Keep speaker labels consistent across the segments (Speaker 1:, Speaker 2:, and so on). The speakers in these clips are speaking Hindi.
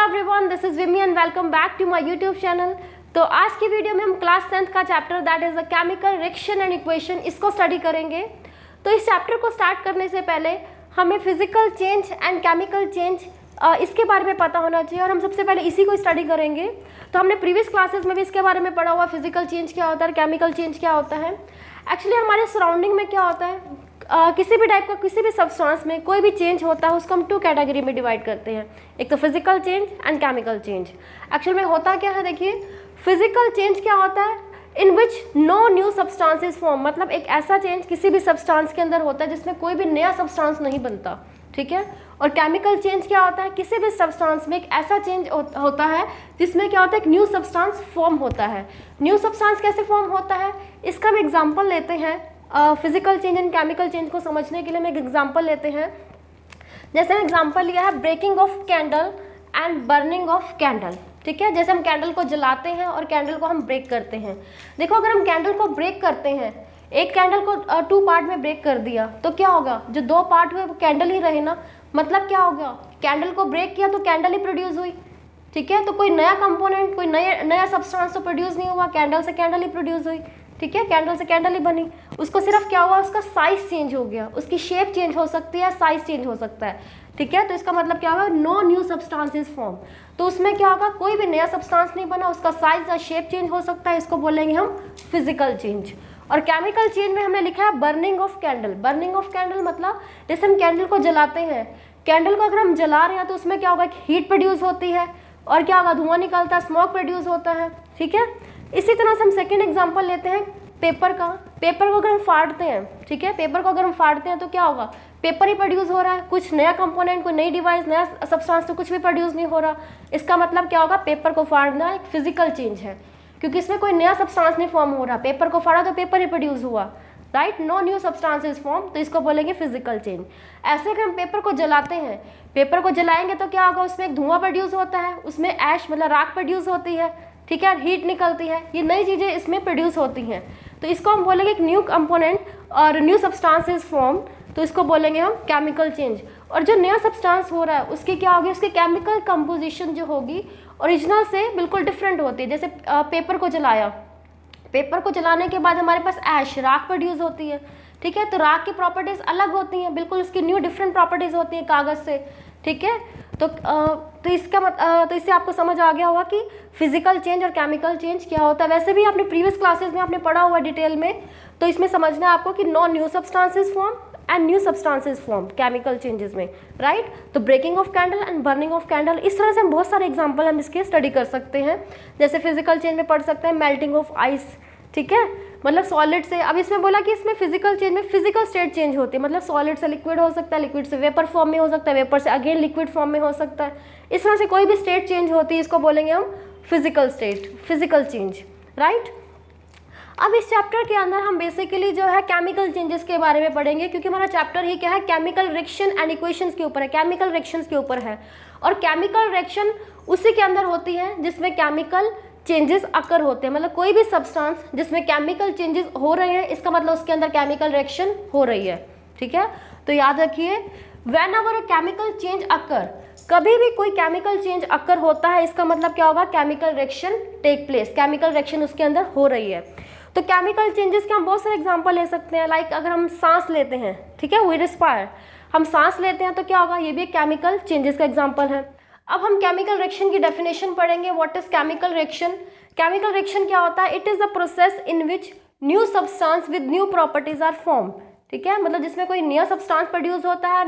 Speaker 1: Everyone, this is Vimi and welcome back to my YouTube channel. तो आज की वीडियो में हम क्लास 10th का chapter that is a chemical reaction and equation इसको स्टडी करेंगे। तो इस चैप्टर को स्टार्ट करने से पहले हमें physical change and chemical change इसके बारे में पता होना चाहिए और हम सबसे पहले इसी को स्टडी करेंगे। तो हमने प्रीवियस क्लासेस में भी इसके बारे में पढ़ा हुआ, फिजिकल चेंज क्या होता है, केमिकल चेंज क्या होता है। एक्चुअली हमारे सराउंडिंग में क्या होता है, किसी भी टाइप का किसी भी सब्सटेंस में कोई भी चेंज होता है उसको हम टू कैटेगरी में डिवाइड करते हैं, एक तो physical change and chemical change. Actual में होता क्या है, देखिए फिजिकल चेंज क्या होता है, in which no new substances form, मतलब एक ऐसा चेंज किसी भी सब्सटेंस के अंदर होता है जिसमें कोई भी नया सब्सटेंस नहीं बनता, ठीक है। और केमिकल चेंज क्या होता है, किसी भी सब्सटेंस में एक ऐसा चेंज होता है जिसमें क्या होता है, एक न्यू सब्सटेंस फॉर्म होता है। न्यू सब्सटेंस कैसे फॉर्म होता है, इसका हम एग्जांपल लेते हैं। Physical change and chemical change को समझने के लिए हम एक एग्जांपल लेते हैं। जैसे हम एग्जांपल लिया है breaking of candle and burning of candle, ठीक है। जैसे हम कैंडल को जलाते हैं और कैंडल को हम ब्रेक करते हैं। देखो अगर हम कैंडल को ब्रेक करते हैं, एक कैंडल को टू पार्ट में ब्रेक कर दिया तो क्या होगा, जो दो पार्ट हुए वो कैंडल ही रहे ना। मतलब क्या होगा, कैंडल को ब्रेक किया तो कैंडल ही प्रोड्यूस हुई, ठीक है। तो कोई नया कंपोनेंट, कोई नया सब्सटेंस तो प्रोड्यूस नहीं हुआ, कैंडल से कैंडल ही प्रोड्यूस हुई, ठीक है। कैंडल से कैंडल ही बनी। उसको सिर्फ क्या हुआ, उसका साइज चेंज हो गया, उसकी शेप चेंज हो सकती है, साइज चेंज हो सकता है, ठीक है। तो इसका मतलब क्या होगा, नो न्यू सब्सटेंसेस फॉर्म। तो उसमें क्या होगा, कोई भी नया सब्सटेंस नहीं बना, उसका साइज या शेप चेंज हो सकता है, इसको बोलेंगे हम फिजिकल चेंज। और केमिकल चेंज में हमने लिखा है burning of candle. Burning of candle मतलब जैसे हम कैंडल को जलाते हैं, कैंडल को अगर हम जला रहे हैं तो उसमें क्या होगा, हीट प्रोड्यूस होती है और क्या होगा, धुआं निकलता है, स्मोक प्रोड्यूस होता है, ठीक है। इसी तरह से हम सेकेंड एग्जाम्पल लेते हैं पेपर का। पेपर को अगर हम फाड़ते हैं, ठीक है, पेपर को अगर हम फाड़ते हैं तो क्या होगा, पेपर ही प्रोड्यूस हो रहा है, कुछ नया कंपोनेंट, कोई नई डिवाइस, नया सब्सटेंस तो कुछ भी प्रोड्यूस नहीं हो रहा। इसका मतलब क्या होगा, पेपर को फाड़ना एक फिजिकल चेंज है, क्योंकि इसमें कोई नया सब्सटेंस नहीं फॉर्म हो रहा। पेपर को फाड़ा तो पेपर ही प्रोड्यूस हुआ, right, no new substances form, तो इसको बोलेंगे फिजिकल चेंज। ऐसे अगर हम पेपर को जलाते हैं, पेपर को जलाएंगे तो क्या होगा, उसमें एक धुआं प्रोड्यूस होता है, उसमें ऐश मतलब राख प्रोड्यूस होती है, ठीक है, हीट निकलती है, ये नई चीज़ें इसमें प्रोड्यूस होती हैं। तो इसको हम बोलेंगे एक न्यू कंपोनेंट और न्यू सब्सटेंसेस फॉर्म, तो इसको बोलेंगे हम केमिकल चेंज। और जो नया सब्सटेंस हो रहा है उसकी क्या होगी, उसकी केमिकल कंपोजिशन जो होगी ओरिजिनल से बिल्कुल डिफरेंट होती है। जैसे पेपर को जलाया, पेपर को जलाने के बाद हमारे पास ऐश राख प्रोड्यूस होती है, ठीक है। तो राख की प्रॉपर्टीज़ अलग होती हैं, बिल्कुल उसकी न्यू डिफरेंट प्रॉपर्टीज़ होती हैं कागज़ से, ठीक है। तो इससे आपको समझ आ गया होगा कि फिजिकल चेंज और केमिकल चेंज क्या होता है। वैसे भी आपने प्रीवियस क्लासेस में आपने पढ़ा हुआ डिटेल में, तो इसमें समझना है आपको कि no new substances form and new substances form chemical changes में, राइट। तो breaking of candle and burning of candle, इस तरह से हम बहुत सारे एग्जांपल हम इसके स्टडी कर सकते हैं। जैसे फिजिकल चेंज में पढ़ सकते हैं मेल्टिंग ऑफ आइस, ठीक है, मतलब सॉलिड से। अब इसमें बोला कि इसमें फिजिकल चेंज में फिजिकल स्टेट चेंज होती है, मतलब सॉलिड से लिक्विड हो सकता है, लिक्विड से वेपर फॉर्म में हो सकता है, वेपर से अगेन लिक्विड फॉर्म में हो सकता है। इस तरह से कोई भी स्टेट चेंज होती है, इसको बोलेंगे हम physical state, physical change, right. अब इस चैप्टर के अंदर हम बेसिकली जो है केमिकल चेंजेस के बारे में पढ़ेंगे, क्योंकि हमारा चैप्टर ही क्या है, केमिकल रिएक्शन एंड इक्वेशंस के ऊपर है, केमिकल रिएक्शंस के ऊपर है। और केमिकल रिएक्शन उसी के अंदर होती है जिसमें केमिकल चेंजेस अकर होते हैं, मतलब कोई भी सब्सटेंस जिसमें केमिकल चेंजेस हो रहे हैं, इसका मतलब उसके अंदर केमिकल रिएक्शन हो रही है, ठीक है। तो याद रखिए, whenever a chemical change occur, कभी भी कोई केमिकल चेंज अकर होता है, इसका मतलब क्या होगा, chemical reaction take place, chemical reaction उसके अंदर हो रही है। तो केमिकल चेंजेस के हम बहुत सारे एग्जांपल ले सकते हैं। लाइक अगर हम सांस लेते हैं, ठीक है, वी रिस्पायर, हम सांस लेते हैं तो क्या होगा, ये भी एक केमिकल चेंजेस का एग्जांपल है। अब हम केमिकल रिएक्शन की डेफिनेशन पढ़ेंगे। What is chemical reaction? Chemical reaction क्या होता है, it is the process in which new substance with new properties are form, ठीक है, मतलब जिसमें कोई नया सब्सटेंस प्रोड्यूस होता है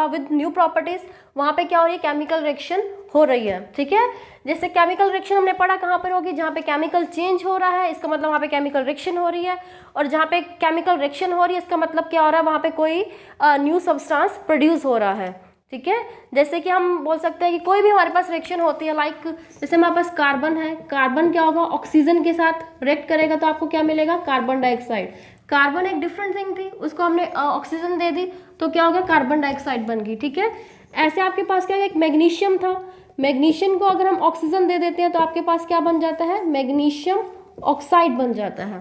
Speaker 1: विद न्यू प्रॉपर्टीज, वहाँ पे क्या हो रही है, केमिकल रिएक्शन हो रही है, ठीक है। जैसे केमिकल रिएक्शन हमने पढ़ा कहाँ पर होगी, जहाँ पे केमिकल चेंज हो रहा है, इसका मतलब वहाँ पे केमिकल रिएक्शन हो रही है। और जहाँ पे केमिकल रिएक्शन हो रही है, इसका मतलब क्या हो रहा है, वहाँ पे कोई न्यू सब्सटेंस प्रोड्यूस हो रहा है, ठीक है। जैसे कि हम बोल सकते हैं कि कोई भी हमारे पास रिएक्शन होती है, लाइक जैसे हमारे पास कार्बन है, कार्बन क्या होगा, ऑक्सीजन के साथ रिएक्ट करेगा तो आपको क्या मिलेगा, कार्बन डाइऑक्साइड। कार्बन एक डिफरेंट थिंग थी, उसको हमने ऑक्सीजन दे दी तो क्या होगा, कार्बन डाइऑक्साइड बन गई, ठीक है। ऐसे आपके पास क्या है, एक मैग्नीशियम था, मैग्नीशियम को अगर हम ऑक्सीजन दे देते हैं तो आपके पास क्या बन जाता है, मैग्नीशियम ऑक्साइड बन जाता है,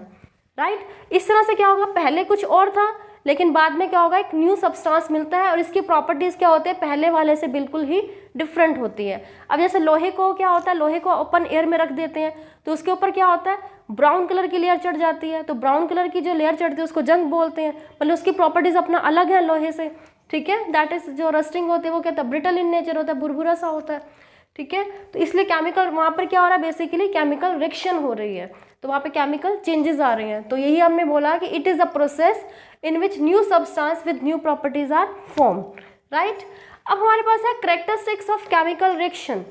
Speaker 1: राइट। इस तरह से क्या होगा, पहले कुछ और था लेकिन बाद में क्या होगा, एक न्यू सब्सटेंस मिलता है और इसकी प्रॉपर्टीज़ क्या होते हैं, पहले वाले से बिल्कुल ही डिफरेंट होती है। अब जैसे लोहे को क्या होता है, लोहे को ओपन एयर में रख देते हैं तो उसके ऊपर क्या होता है, ब्राउन कलर की लेयर चढ़ जाती है। तो ब्राउन कलर की जो लेयर चढ़ती है उसको जंग बोलते हैं, मतलब उसकी प्रॉपर्टीज़ अपना अलग है लोहे से, ठीक है। दैट इज जो रस्टिंग होती है वो क्या होता है, ब्रिटल इन नेचर होता है, बुरबुरा सा होता है, ठीक है। तो इसलिए केमिकल वहाँ पर क्या हो रहा है, बेसिकली केमिकल रिएक्शन हो रही है, तो वहाँ पे केमिकल चेंजेस आ रहे हैं। तो यही हमने बोला कि it is a process in which new substance with new properties are form, right. अब हमारे पास है characteristics of chemical reaction.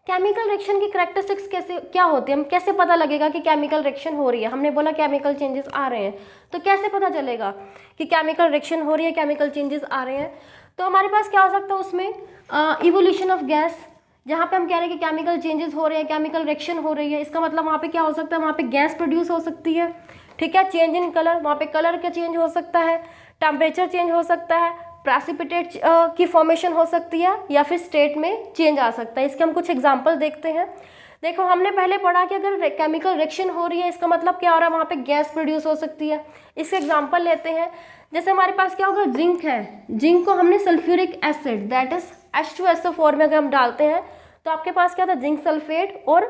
Speaker 1: Chemical reaction की कैरेक्टरिस्टिक्स कैसे क्या होती है, हम कैसे पता लगेगा कि केमिकल रिएक्शन हो रही है। हमने बोला केमिकल चेंजेस आ रहे हैं, तो कैसे पता चलेगा कि केमिकल रिएक्शन हो रही है, केमिकल चेंजेस आ रहे हैं। तो हमारे पास क्या हो सकता है उसमें, इवोल्यूशन ऑफ गैस, जहाँ पे हम कह रहे हैं कि केमिकल चेंजेस हो रहे हैं, केमिकल रिएक्शन हो रही है, इसका मतलब वहाँ पे क्या हो सकता है, वहाँ पे गैस प्रोड्यूस हो सकती है, ठीक है। चेंज इन कलर, वहाँ पे कलर का चेंज हो सकता है, टेम्परेचर चेंज हो सकता है, प्रेसिपिटेट की फॉर्मेशन हो सकती है, या फिर स्टेट में चेंज आ सकता है। इसके हम कुछ एग्जांपल देखते हैं। देखो हमने पहले पढ़ा कि अगर केमिकल रिएक्शन हो रही है इसका मतलब क्या हो रहा है, वहाँ पे गैस प्रोड्यूस हो सकती है। इसके एग्जांपल लेते हैं, जैसे हमारे पास क्या होगा, जिंक है, जिंक को हमने sulphuric acid that is H2SO4 में अगर हम डालते हैं तो आपके पास क्या था, जिंक सल्फेट और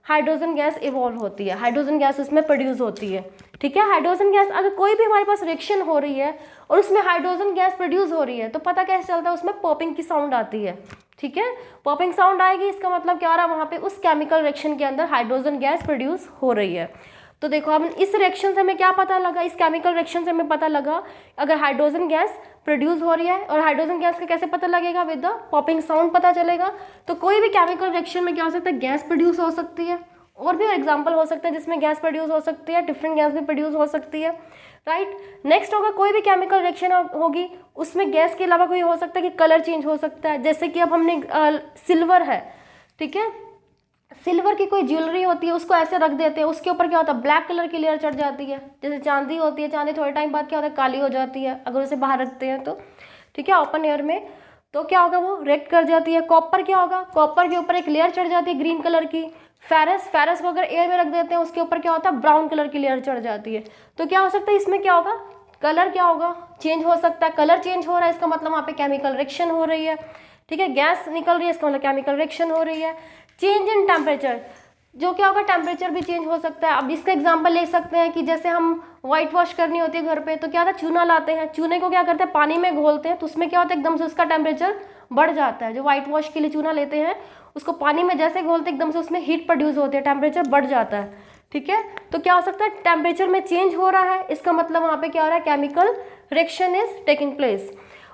Speaker 1: हाइड्रोजन गैस इवॉल्व होती है, हाइड्रोजन गैस उसमें प्रोड्यूस होती है, ठीक है। हाइड्रोजन गैस, अगर कोई भी हमारे पास रिएक्शन हो रही है और उसमें हाइड्रोजन गैस प्रोड्यूस हो रही है तो पता कैसे चलता है, उसमें पॉपिंग की साउंड आती है, ठीक है। पॉपिंग साउंड आएगी, इसका मतलब क्या हो रहा है, वहाँ पे उस केमिकल रिएक्शन के अंदर हाइड्रोजन गैस प्रोड्यूस हो रही है। तो देखो हम इस रिएक्शन से हमें क्या पता लगा, इस केमिकल रिएक्शन से हमें पता लगा अगर हाइड्रोजन गैस प्रोड्यूस हो रही है, और हाइड्रोजन गैस का कैसे पता लगेगा, विद द पॉपिंग साउंड पता चलेगा। तो कोई भी केमिकल रिएक्शन में क्या हो सकता है, गैस प्रोड्यूस हो सकती है, और भी एग्जांपल हो सकता है जिसमें गैस प्रोड्यूस हो सकती है, डिफरेंट गैस भी प्रोड्यूस हो सकती है, राइट। नेक्स्ट होगा, कोई भी केमिकल रिएक्शन होगी उसमें गैस के अलावा कोई हो सकता है कि कलर चेंज हो सकता है। जैसे कि अब हमने सिल्वर है, ठीक है, सिल्वर की कोई ज्वेलरी होती है उसको ऐसे रख देते हैं, उसके ऊपर क्या होता है, ब्लैक कलर की लेयर चढ़ जाती है। जैसे चांदी होती है, चांदी थोड़े टाइम बाद क्या होता है, काली हो जाती है अगर उसे बाहर रखते हैं तो, ठीक है, ओपन एयर में, तो क्या होगा, वो रिएक्ट कर जाती है। कॉपर क्या होगा, कॉपर के ऊपर एक लेयर चढ़ जाती है ग्रीन कलर की। फेरस को अगर एयर में रख देते हैं उसके ऊपर क्या होता है, ब्राउन कलर की लेयर चढ़ जाती है। तो क्या हो सकता है, इसमें क्या होगा, कलर क्या होगा, चेंज हो सकता है। कलर चेंज हो रहा है इसका मतलब वहाँ पे केमिकल रिएक्शन हो रही है, ठीक है। गैस निकल रही है इसका मतलब केमिकल रिएक्शन हो रही है। चेंज इन टेम्परेचर, जो क्या होगा, टेम्परेचर भी चेंज हो सकता है। अब इसका एग्जांपल ले सकते हैं कि जैसे हम व्हाइट वॉश करनी होती है घर पे, तो क्या होता है, चूना लाते हैं, चूने को क्या करते हैं, पानी में घोलते हैं, तो उसमें क्या होता है, एकदम से उसका टेम्परेचर बढ़ जाता है। जो व्हाइट वॉश के लिए चूना लेते हैं उसको पानी में जैसे घोलते हैं एकदम से उसमें हीट प्रोड्यूस होती है, टेम्परेचर बढ़ जाता है, ठीक है। तो क्या हो सकता है, टेम्परेचर में चेंज हो रहा है, इसका मतलब वहाँ पे क्या हो रहा है, chemical reaction is taking place.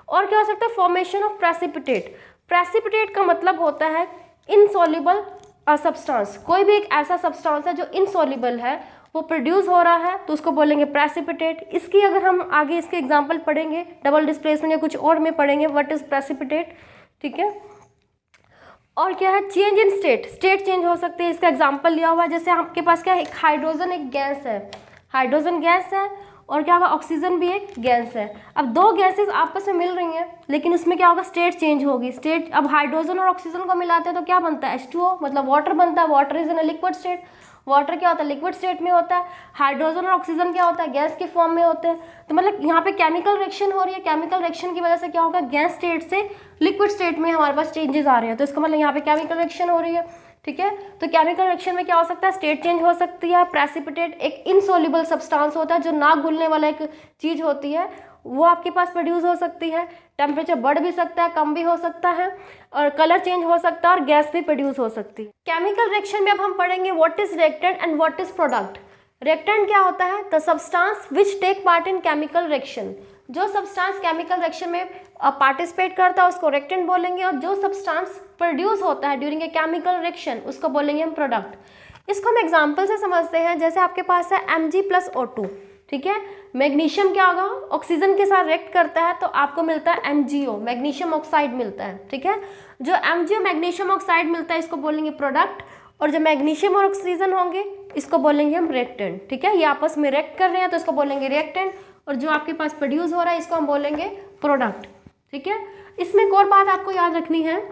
Speaker 1: और क्या हो सकता है, फॉर्मेशन ऑफ प्रेसिपिटेट। प्रेसिपिटेट का मतलब होता है इनसॉल्युबल सब्सटेंस, कोई भी एक ऐसा सब्सटेंस है जो इनसॉल्युबल है वो प्रोड्यूस हो रहा है तो उसको बोलेंगे प्रेसिपिटेट। इसकी अगर हम आगे इसके एग्जांपल पढ़ेंगे, डबल डिस्प्लेसमेंट या कुछ और में पढ़ेंगे व्हाट इज प्रेसिपिटेट, ठीक है। और क्या है, change in state, state change हो सकती है। इसका एग्जांपल लिया हुआ है, जैसे आपके पास क्या है, एक हाइड्रोजन एक गैस है, हाइड्रोजन गैस है और क्या होगा, ऑक्सीजन भी एक गैस है। अब दो गैसेस आपस में मिल रही हैं लेकिन उसमें क्या होगा, स्टेट चेंज होगी। स्टेट, अब हाइड्रोजन और ऑक्सीजन को मिलाते हैं तो क्या बनता है, H2O, मतलब वाटर बनता है। Water is in a liquid state, water क्या होता है, लिक्विड स्टेट में होता है। हाइड्रोजन और ऑक्सीजन क्या होता है, गैस के फॉर्म में होते हैं। तो मतलब यहाँ पे केमिकल रिएक्शन हो रही है, केमिकल रिएक्शन की वजह से क्या होगा, गैस स्टेट से लिक्विड स्टेट में हमारे पास चेंजेस आ रहे हैं, तो इसका मतलब यहाँ पे केमिकल रिएक्शन हो रही है, ठीक है। तो केमिकल रिएक्शन में क्या हो सकता है, स्टेट चेंज हो सकती है। प्रेसिपिटेट एक इनसॉल्युबल सब्सटेंस होता है, जो ना घुलने वाला एक चीज होती है, वो आपके पास प्रोड्यूस हो सकती है। टेम्परेचर बढ़ भी सकता है, कम भी हो सकता है, और कलर चेंज हो सकता है, और गैस भी प्रोड्यूस हो सकती है। केमिकल रिएक्शन में अब हम पढ़ेंगे what is reactant and what is product. Reactant क्या होता है, the substance which take part in chemical reaction. जो सब्सटेंस केमिकल रिएक्शन में पार्टिसिपेट करता है उसको रिएक्टेंट बोलेंगे, और जो सब्सटेंस प्रोड्यूस होता है ड्यूरिंग ए केमिकल रिएक्शन उसको बोलेंगे हम प्रोडक्ट। इसको हम एग्जांपल से समझते हैं। जैसे आपके पास है Mg+O2, ठीक है। मैग्नीशियम क्या होगा, ऑक्सीजन के साथ रिएक्ट करता है तो आपको मिलता है MgO, मैग्नीशियम ऑक्साइड मिलता है, ठीक है। जो MgO मैग्नीशियम ऑक्साइड मिलता है इसको बोलेंगे प्रोडक्ट, और जो मैग्नीशियम और ऑक्सीजन होंगे इसको बोलेंगे हम रिएक्टेंट, ठीक है। ये आपस में रिएक्ट कर रहे हैं तो इसको बोलेंगे रिएक्टेंट, और जो आपके पास प्रोड्यूस हो रहा है इसको हम बोलेंगे प्रोडक्ट, ठीक है। इसमें एक और बात आपको याद रखनी है,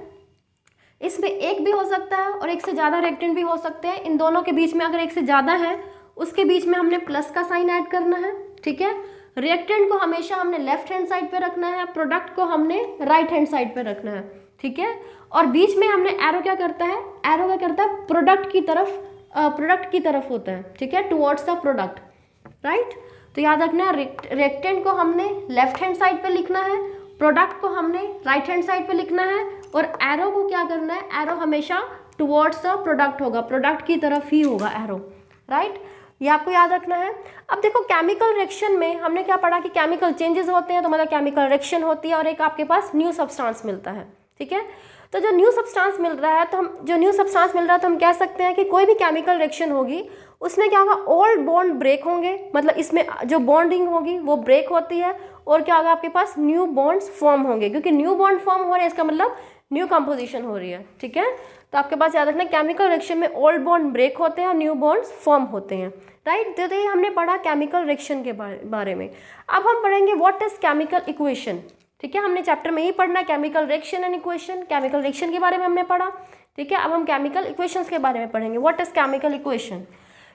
Speaker 1: इसमें एक भी हो सकता है और एक से ज़्यादा रिएक्टेंट भी हो सकते हैं। इन दोनों के बीच में अगर एक से ज़्यादा है उसके बीच में हमने प्लस का साइन ऐड करना है, ठीक है। रिएक्टेंट को हमेशा हमने लेफ्ट हैंड साइड पे रखना है, प्रोडक्ट को हमने राइट हैंड साइड पे रखना है, ठीक है। और बीच में हमने एरो क्या करता है, एरो क्या करता है, प्रोडक्ट की तरफ होता है, ठीक है, टुवर्ड्स द प्रोडक्ट, राइट। तो याद रखना है रिएक्टेंट को हमने लेफ्ट हैंड साइड पे लिखना है, प्रोडक्ट को हमने राइट हैंड साइड पे लिखना है, और एरो को क्या करना है, एरो हमेशा टुवर्ड्स द प्रोडक्ट होगा, प्रोडक्ट की तरफ ही होगा एरो, राइट। ये आपको याद रखना है। अब देखो केमिकल रिएक्शन में हमने क्या पढ़ा कि केमिकल चेंजेस होते हैं, तो मतलब केमिकल रिएक्शन होती है और एक आपके पास न्यू सब्सटेंस मिलता है, ठीक है। तो जो न्यू सब्सटेंस मिल रहा है, तो हम कह सकते हैं कि कोई भी केमिकल रिएक्शन होगी उसमें क्या होगा, ओल्ड बॉन्ड ब्रेक होंगे, मतलब इसमें जो बॉन्डिंग होगी वो ब्रेक होती है, और क्या होगा आपके पास, न्यू बॉन्ड्स फॉर्म होंगे, क्योंकि न्यू बॉन्ड फॉर्म हो रहे हैं इसका मतलब न्यू कंपोजिशन हो रही है, ठीक है। तो आपके पास याद रखना केमिकल रिएक्शन में ओल्ड बॉन्ड ब्रेक होते हैं और न्यू बॉन्ड्स फॉर्म होते हैं, राइट। तो ये हमने पढ़ा केमिकल रिएक्शन के बारे में। अब हम पढ़ेंगे व्हाट इज केमिकल इक्वेशन, ठीक है। हमने चैप्टर में ही पढ़ना chemical reaction and equation, chemical reaction के बारे में हमने पढ़ा, ठीक है। अब हम केमिकल इक्वेशंस के बारे में पढ़ेंगे। What is chemical equation.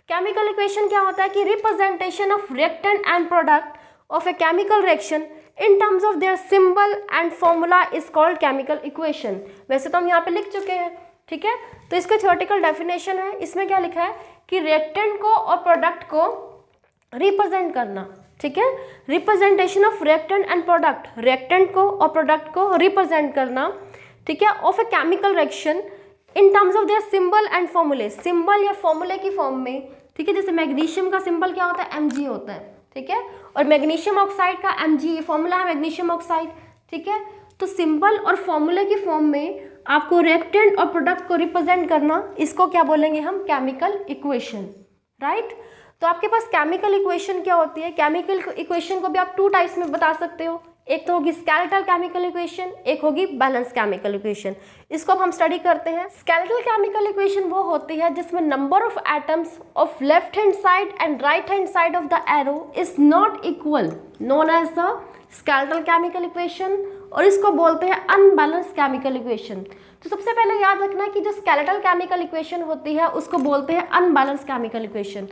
Speaker 1: Chemical equation क्या होता है कि representation of reactant and product of a chemical reaction in terms of their symbol and formula is called chemical equation. वैसे तो हम यहाँ पे लिख चुके हैं, ठीक है। तो इसका थ्योरेटिकल डेफिनेशन है, इसमें क्या लिखा है कि रिएक्टेंट को और प्रोडक्ट को रिप्रेजेंट करना, ठीक है। Representation of reactant and product, reactant को और प्रोडक्ट को रिप्रेजेंट करना, ठीक है, of a chemical reaction in terms of their symbol and फॉर्मूले, सिंबल या फॉर्मूले की फॉर्म में, ठीक है। जैसे मैग्नीशियम का सिंबल क्या होता है, Mg होता है, ठीक है, और मैग्नीशियम ऑक्साइड का Mg फॉर्मूला है मैग्नीशियम ऑक्साइड, ठीक है। तो सिंबल और फॉर्मूले की फॉर्म में आपको रिएक्टेंट और प्रोडक्ट को रिप्रेजेंट करना, इसको क्या बोलेंगे हम, केमिकल इक्वेशन, राइट। तो आपके पास केमिकल इक्वेशन क्या होती है, केमिकल इक्वेशन को भी आप टू टाइप्स में बता सकते हो, एक तो होगी स्केलेटल केमिकल इक्वेशन, एक होगी बैलेंस केमिकल इक्वेशन। इसको अब हम स्टडी करते हैं। स्केलेटल केमिकल इक्वेशन वो होती है जिसमें number of atoms of left hand side and right hand side of the arrow is not equal, known as the skeletal chemical equation, और इसको बोलते हैं अनबैलेंस केमिकल इक्वेशन। तो सबसे पहले याद रखना है कि जो स्केलेटल केमिकल इक्वेशन होती है उसको बोलते हैं unbalance chemical equation.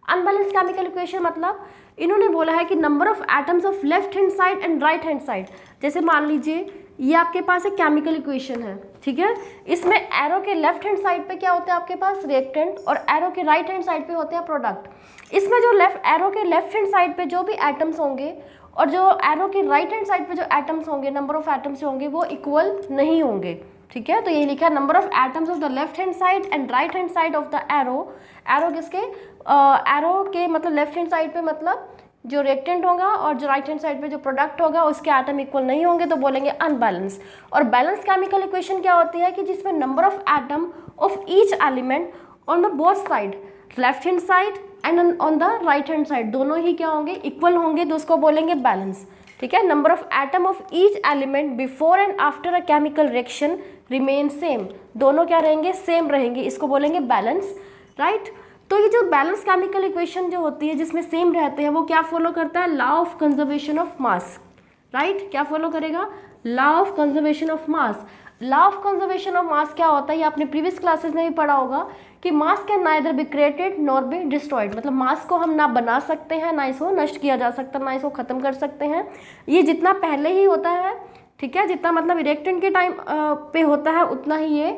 Speaker 1: Unbalance chemical equation मतलब इन्होंने बोला है कि number of atoms of left hand side and right hand side, जैसे मान लीजिए ये आपके पास एक केमिकल इक्वेशन है, ठीक है। इसमें एरो के लेफ्ट हैंड साइड पे क्या होता है आपके पास, रिएक्टेंट, और एरो के राइट हैंड साइड पे होते हैं प्रोडक्ट। इसमें जो एरो के लेफ्ट हैंड साइड पे जो भी एटम्स होंगे और जो एरो के राइट हैंड साइड पे जो एटम्स होंगे, नंबर ऑफ एटम्स होंगे वो इक्वल नहीं होंगे, ठीक है। तो ये लिखा है number of atoms of the left hand side and right hand side of the arrow, arrow किसके, एरो के मतलब लेफ्ट हैंड साइड पे मतलब जो रिएक्टेंट होगा और जो राइट हैंड साइड पे जो प्रोडक्ट होगा उसके एटम इक्वल नहीं होंगे, तो बोलेंगे अनबैलेंस। और बैलेंस केमिकल इक्वेशन क्या होती है कि जिसमें number of atom of each element on the both side, left hand side and on the right hand side, दोनों ही क्या होंगे, इक्वल होंगे, तो उसको बोलेंगे बैलेंस, ठीक है। Number of atom of each element before and after a chemical reaction remain same, दोनों क्या रहेंगे, सेम रहेंगे, इसको बोलेंगे बैलेंस, राइट। तो ये जो बैलेंस केमिकल इक्वेशन जो होती है जिसमें सेम रहते हैं वो क्या फॉलो करता है, law of conservation of mass, right. क्या फॉलो करेगा, law of conservation of mass. Law of conservation of mass क्या होता है, ये आपने प्रीवियस क्लासेस में भी पढ़ा होगा कि मास can neither be created nor be destroyed, मतलब मास को हम ना बना सकते हैं, ना इसको नष्ट किया जा सकता, ना इसको खत्म कर सकते हैं। ये जितना पहले ही होता है, ठीक है, जितना मतलब रिएक्टेंट के टाइम पे होता है उतना ही ये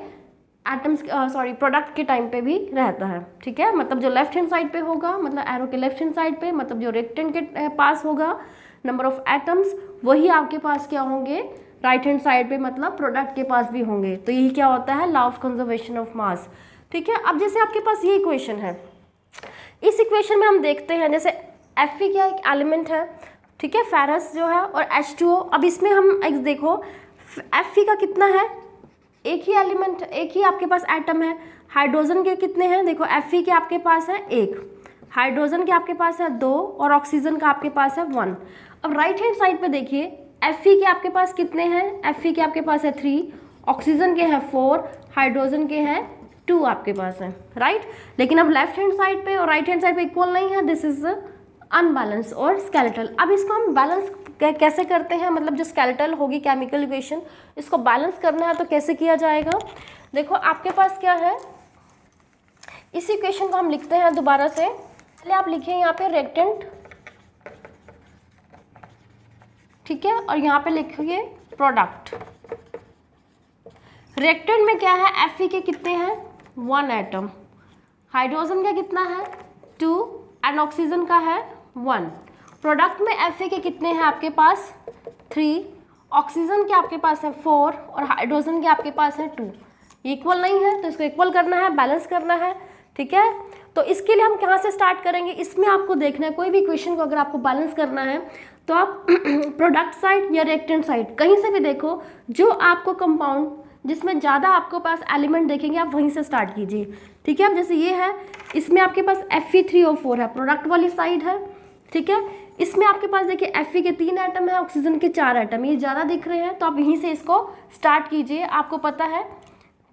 Speaker 1: एटम्स प्रोडक्ट के टाइम पे भी रहता है, ठीक है। मतलब जो लेफ्ट हैंड साइड पे होगा, मतलब एरो के लेफ्ट हैंड साइड पे, मतलब जो रिएक्टेंट के पास होगा नंबर ऑफ एटम्स, वही आपके पास क्या होंगे, राइट हैंड साइड पे मतलब प्रोडक्ट के पास भी होंगे। तो यही क्या होता है, law of conservation of mass, ठीक है। अब जैसे आपके पास ये इक्वेशन है, इस इक्वेशन में हम देखते हैं जैसे Fe क्या एक एलिमेंट है, ठीक है, फेरस जो है, और H2O। अब इसमें हम देखो Fe का कितना है, एक ही एलिमेंट, एक ही आपके पास एटम है। हाइड्रोजन के कितने हैं, देखो Fe के आपके पास है 1, हाइड्रोजन के आपके पास है 2, और ऑक्सीजन का आपके पास है 1। अब राइट हैंड साइड पे देखिए Fe के आपके पास कितने हैं, Fe के आपके पास है 3, ऑक्सीजन के हैं 4, हाइड्रोजन के हैं 2 आपके पास है, राइट। लेकिन अब लेफ्ट हैंड साइड पे और राइट हैंड साइड पे इक्वल नहीं है, दिस इज अनबैलेंस और स्केलेटल। अब इसको हम बैलेंस कैसे करते हैं, मतलब जो स्केलेटल होगी केमिकल इक्वेशन, इसको बैलेंस करना है तो कैसे किया जाएगा। देखो आपके पास क्या है, इस इक्वेशन को हम लिखते हैं दोबारा से। पहले आप लिखें यहाँ पे रिएक्टेंट ठीक है, और यहाँ पे लिखिए प्रोडक्ट। रिएक्टेंट में क्या है, Fe के कितने हैं 1 एटम, हाइड्रोजन का कितना है 2 एंड ऑक्सीजन का है 1। प्रोडक्ट में Fe के कितने हैं आपके पास 3, ऑक्सीजन के आपके पास है 4 और हाइड्रोजन के आपके पास है 2। इक्वल नहीं है तो इसको इक्वल करना है, बैलेंस करना है। ठीक है, तो इसके लिए हम कहाँ से स्टार्ट करेंगे, इसमें आपको देखना है कोई भी इक्वेशन को अगर आपको बैलेंस करना है तो आप प्रोडक्ट साइड या रिएक्टेंट साइड कहीं से भी देखो, जो आपको कंपाउंड जिसमें ज़्यादा आपको पास एलिमेंट देखेंगे आप वहीं से स्टार्ट कीजिए। ठीक है, अब जैसे ये है, इसमें आपके पास Fe3O4 है, प्रोडक्ट वाली साइड है। ठीक है, इसमें आपके पास देखिए Fe के 3 एटम है, ऑक्सीजन के 4 एटम, ये ज़्यादा दिख रहे हैं तो आप यहीं से इसको स्टार्ट कीजिए। आपको पता है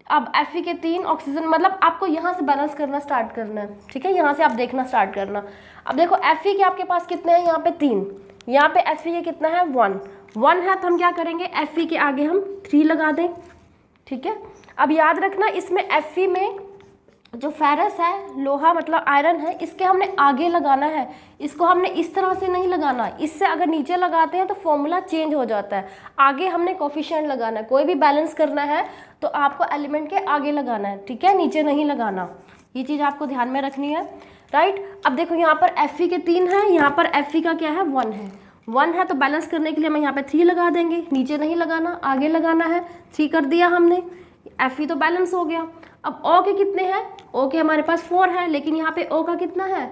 Speaker 1: अब Fe के 3 ऑक्सीजन, मतलब आपको यहाँ से बैलेंस करना स्टार्ट करना है। ठीक है, यहाँ से आप देखना स्टार्ट करना। अब देखो Fe के आपके पास कितने हैं, यहाँ पे 3, यहाँ पे Fe के कितना है 1 है, तो हम क्या करेंगे Fe के आगे हम 3 लगा दें। ठीक है, अब याद रखना इसमें Fe में जो फेरस है, लोहा मतलब आयरन है, इसके हमने आगे लगाना है, इसको हमने इस तरह से नहीं लगाना। इससे अगर नीचे लगाते हैं तो फॉर्मूला चेंज हो जाता है। आगे हमने कोफिशिएंट लगाना है, कोई भी बैलेंस करना है तो आपको एलिमेंट के आगे लगाना है। ठीक है, नीचे नहीं लगाना, ये चीज़ आपको ध्यान में रखनी है। राइट, अब देखो यहाँ पर Fe के 3 है, यहाँ पर Fe का क्या है 1 है, तो बैलेंस करने के लिए हम यहाँ पे 3 लगा देंगे, नीचे नहीं लगाना आगे लगाना है। 3 कर दिया हमने, Fe तो बैलेंस हो गया। अब O के कितने हैं, O के हमारे पास 4 है, लेकिन यहाँ पे O का कितना है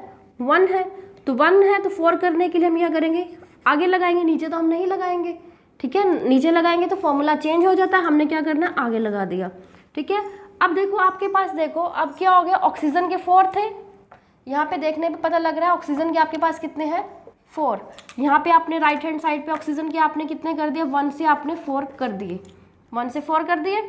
Speaker 1: 1 है, तो 1 है तो 4 करने के लिए हम क्या करेंगे आगे लगाएंगे, नीचे तो हम नहीं लगाएंगे। ठीक है, नीचे लगाएंगे तो फॉर्मूला चेंज हो जाता है, हमने क्या करना आगे लगा दिया। ठीक है, अब देखो आपके पास देखो अब क्या हो गया, ऑक्सीजन के 4 थे, यहाँ पे देखने पे पता लग रहा है ऑक्सीजन के आपके पास कितने हैं 4। यहाँ पे आपने राइट हैंड साइड पे ऑक्सीजन के आपने कितने कर दिए 1 से आपने 4 कर दिए, 1 से 4 कर दिए,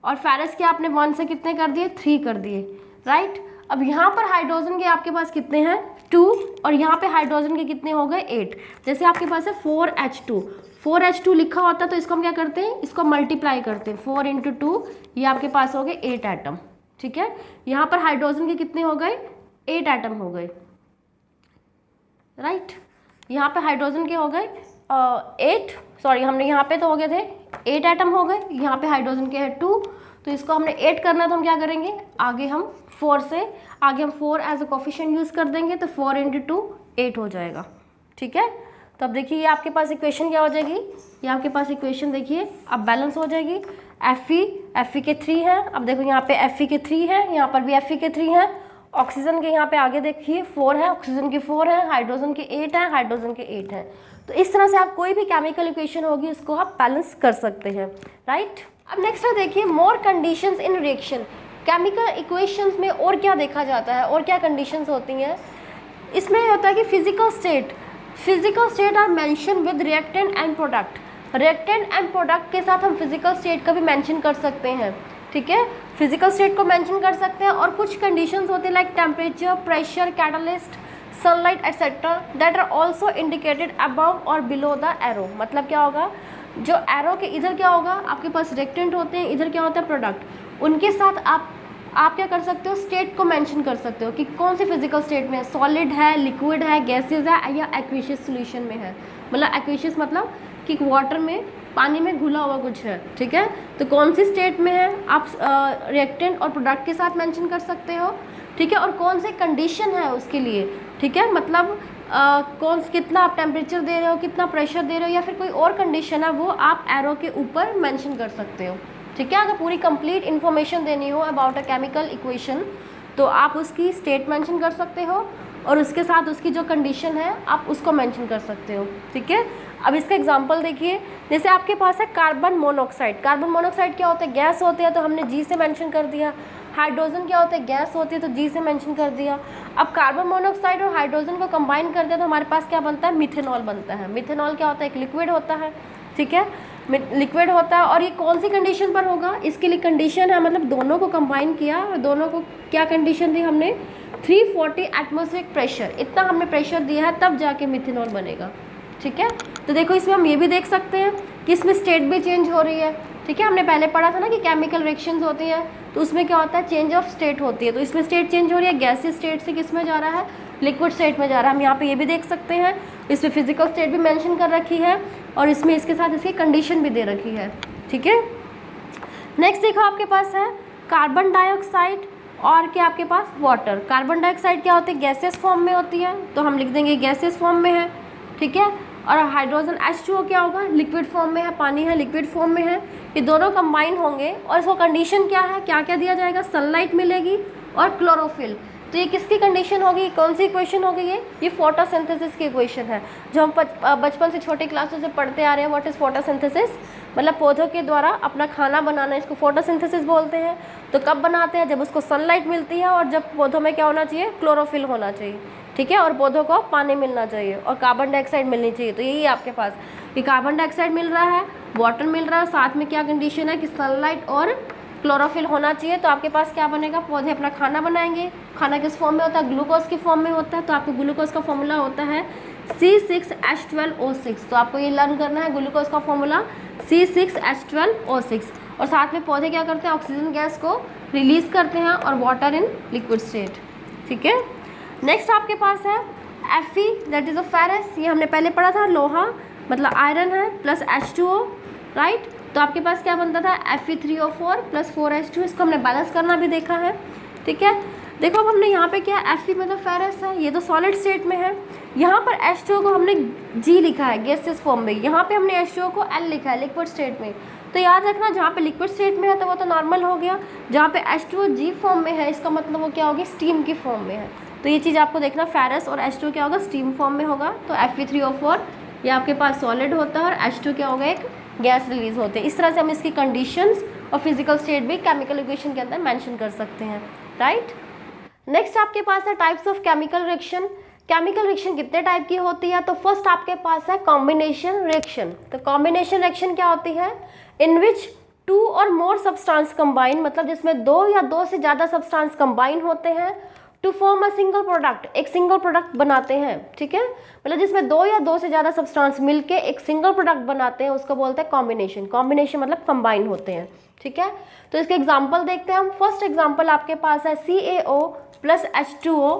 Speaker 1: और फेरस के आपने 1 से कितने कर दिए 3 कर दिए। राइट, अब यहाँ पर हाइड्रोजन के आपके पास कितने हैं 2 और यहाँ पे हाइड्रोजन के कितने हो गए 8। जैसे आपके पास है 4H2 लिखा होता है तो इसको हम क्या करते हैं, इसको मल्टीप्लाई करते हैं, 4 × 2, ये आपके पास हो गए 8 एटम। ठीक है, यहाँ पर हाइड्रोजन के कितने हो गए 8 एटम हो गए। राइट, यहाँ पे हाइड्रोजन के हो गए 8, सॉरी हमने यहाँ पे तो हो गए थे 8 एटम हो गए, यहाँ पे हाइड्रोजन के है 2, तो इसको हमने 8 करना है तो हम क्या करेंगे आगे हम 4 से आगे हम 4 एज अ कोफिशिएंट यूज़ कर देंगे, तो 4 × 2 8 हो जाएगा। ठीक है, तो अब देखिए ये आपके पास इक्वेशन क्या हो जाएगी, ये आपके पास इक्वेशन देखिए अब बैलेंस हो जाएगी। Fe के 3 है, अब देखो यहाँ पे Fe के 3 है, यहाँ पर भी Fe के 3 है, ऑक्सीजन के यहाँ पे आगे देखिए 4 है, ऑक्सीजन के 4 है, हाइड्रोजन के 8 है, हाइड्रोजन के 8 है। तो इस तरह से आप कोई भी केमिकल इक्वेशन होगी उसको आप बैलेंस कर सकते हैं। राइट, अब नेक्स्ट है देखिए more conditions in reaction. Chemical equations में और क्या देखा जाता है और क्या कंडीशंस होती हैं, इसमें होता है कि physical state are mention with reactant and product. Reactant and product के साथ हम फिजिकल स्टेट का भी मेंशन कर सकते हैं। ठीक है, फिजिकल स्टेट को मेंशन कर सकते हैं, और कुछ कंडीशंस होते हैं like temperature, pressure, catalyst, sunlight etcetera that are also indicated above और बिलो द एरो। मतलब क्या होगा, जो एरो के इधर क्या होगा आपके पास रिएक्टेंट होते हैं, इधर क्या होता है प्रोडक्ट, उनके साथ आप क्या कर सकते हो स्टेट को मेंशन कर सकते हो कि कौन से फिजिकल स्टेट में है, सॉलिड है, लिक्विड है, गैसेज है, या एक्वेशियस सॉल्यूशन में है। मतलब एक्वेशियस मतलब कि वाटर में पानी में घुला हुआ कुछ है। ठीक है, तो कौन सी स्टेट में है आप रिएक्टेंट और प्रोडक्ट के साथ मेंशन कर सकते हो। ठीक है, और कौन से कंडीशन है उसके लिए। ठीक है, मतलब कितना आप टेम्परेचर दे रहे हो, कितना प्रेशर दे रहे हो, या फिर कोई और कंडीशन है वो आप एरो के ऊपर मेंशन कर सकते हो। ठीक है, अगर पूरी कंप्लीट इन्फॉर्मेशन देनी हो अबाउट अ केमिकल इक्वेशन तो आप उसकी स्टेट मेंशन कर सकते हो, और उसके साथ उसकी जो कंडीशन है आप उसको मेंशन कर सकते हो। ठीक है, अब इसका एग्जांपल देखिए, जैसे आपके पास है कार्बन मोनोऑक्साइड। कार्बन मोनोऑक्साइड क्या होता है, गैस होते हैं तो हमने जी से मेंशन कर दिया। हाइड्रोजन क्या होता है, गैस होती है तो जी से मेंशन कर दिया। अब कार्बन मोनोऑक्साइड और हाइड्रोजन को कंबाइन कर दिया तो हमारे पास क्या बनता है, मिथेनॉल बनता है। मिथेनॉल क्या होता है, एक लिक्विड होता है। ठीक है, लिक्विड होता है, और ये कौन सी कंडीशन पर होगा, इसके लिए कंडीशन है, मतलब दोनों को कंबाइन किया और दोनों को क्या कंडीशन दी हमने 340 एटमॉस्फेरिक प्रेशर, इतना हमने प्रेशर दिया है तब जाके मिथेनॉल बनेगा। ठीक है, तो देखो इसमें हम ये भी देख सकते हैं कि इसमें स्टेट भी चेंज हो रही है। ठीक है, हमने पहले पढ़ा था ना कि केमिकल रिएक्शंस होती हैं तो उसमें क्या होता है, चेंज ऑफ स्टेट होती है। तो इसमें स्टेट चेंज हो रही है, गैसेस स्टेट से किस में जा रहा है, लिक्विड स्टेट में जा रहा है। हम यहाँ पे ये भी देख सकते हैं, इसमें फिजिकल स्टेट भी मेंशन कर रखी है, और इसमें इसके साथ इसकी कंडीशन भी दे रखी है, ठीक है। नेक्स्ट देखो आपके पास है कार्बन डाइऑक्साइड और क्या आपके पास वाटर। कार्बन डाइऑक्साइड क्या होती है, गैसेस फॉर्म में होती है, तो हम लिख देंगे गैसेस फॉर्म में है, ठीक है। और हाइड्रोजन H2O क्या होगा, लिक्विड फॉर्म में है, पानी है लिक्विड फॉर्म में है। ये दोनों कंबाइन होंगे और इसको कंडीशन क्या है, क्या क्या दिया जाएगा, सनलाइट मिलेगी और क्लोरोफिल। तो ये किसकी कंडीशन होगी, कौन सी इक्वेशन होगी, ये फोटोसिंथेसिस की इक्वेशन है, जो हम बचपन से छोटे क्लासों से पढ़ते आ रहे हैं। व्हाट इज़ फोटोसिंथेसिस, मतलब पौधों के द्वारा अपना खाना बनाना, इसको फोटोसिंथेसिस बोलते हैं। तो कब बनाते हैं, जब उसको सनलाइट मिलती है और जब पौधों में क्या होना चाहिए, क्लोरोफिल होना चाहिए, ठीक है, और पौधों को पानी मिलना चाहिए और कार्बन डाइऑक्साइड मिलनी चाहिए। तो यही आपके पास कि कार्बन डाइऑक्साइड मिल रहा है, वाटर मिल रहा है, साथ में क्या कंडीशन है कि सनलाइट और क्लोरोफिल होना चाहिए। तो आपके पास क्या बनेगा, पौधे अपना खाना बनाएंगे। खाना किस फॉर्म में होता है, ग्लूकोज की फॉर्म में होता है। तो आपको ग्लूकोज का फॉर्मूला होता है C6H12O6। तो आपको ये लर्न करना है, ग्लूकोज का फॉर्मूला C6H12O6। और साथ में पौधे क्या करते हैं, ऑक्सीजन गैस को रिलीज करते हैं और वाटर इन लिक्विड स्टेट, ठीक है। नेक्स्ट आपके पास है Fe, that is a ferrous. ये हमने पहले पढ़ा था, लोहा मतलब आयरन है प्लस H2O, राइट। तो आपके पास क्या बनता था, Fe3O4 प्लस 4H2। इसको हमने बैलेंस करना भी देखा है, ठीक है। देखो अब हमने यहाँ पे क्या, Fe मतलब फेरस है, ये तो सॉलिड स्टेट में है। यहाँ पर H2O को हमने G लिखा है गैसेस फॉर्म में, यहाँ पे हमने H2O को L लिखा है लिक्विड स्टेट में। तो याद रखना, जहाँ पे लिक्विड स्टेट में है तो वो तो नॉर्मल हो गया, जहाँ पे H2O G फॉर्म में है इसका मतलब वो क्या होगी, स्टीम की फॉर्म में है। तो ये चीज़ आपको देखना, फेरस और H2O क्या होगा, स्टीम फॉर्म में होगा। तो Fe3O4 ये आपके पास सॉलिड होता है और H2 क्या होगा, एक गैस रिलीज होते हैं। इस तरह से हम इसकी कंडीशंस और फिजिकल स्टेट भी केमिकल इक्वेशन के अंदर मेंशन कर सकते हैं, राइट। नेक्स्ट आपके पास है types of chemical reaction. Chemical reaction कितने टाइप की होती है, तो फर्स्ट आपके पास है कॉम्बिनेशन रिएक्शन। तो कॉम्बिनेशन रिएक्शन क्या होती है, इन विच 2 और मोर सब्सटेंस कंबाइन, मतलब जिसमें 2 या 2 से ज़्यादा सब्सटेंस कंबाइन होते हैं to form a single product, एक सिंगल प्रोडक्ट बनाते हैं, ठीक है। मतलब जिसमें 2 या 2 से ज़्यादा सब्सटेंस मिलके एक सिंगल प्रोडक्ट बनाते हैं, उसको बोलते हैं कॉम्बिनेशन। कॉम्बिनेशन मतलब कंबाइन होते हैं, ठीक है। तो इसके एग्जांपल देखते हैं हम। फर्स्ट एग्जांपल आपके पास है CaO प्लस H2O।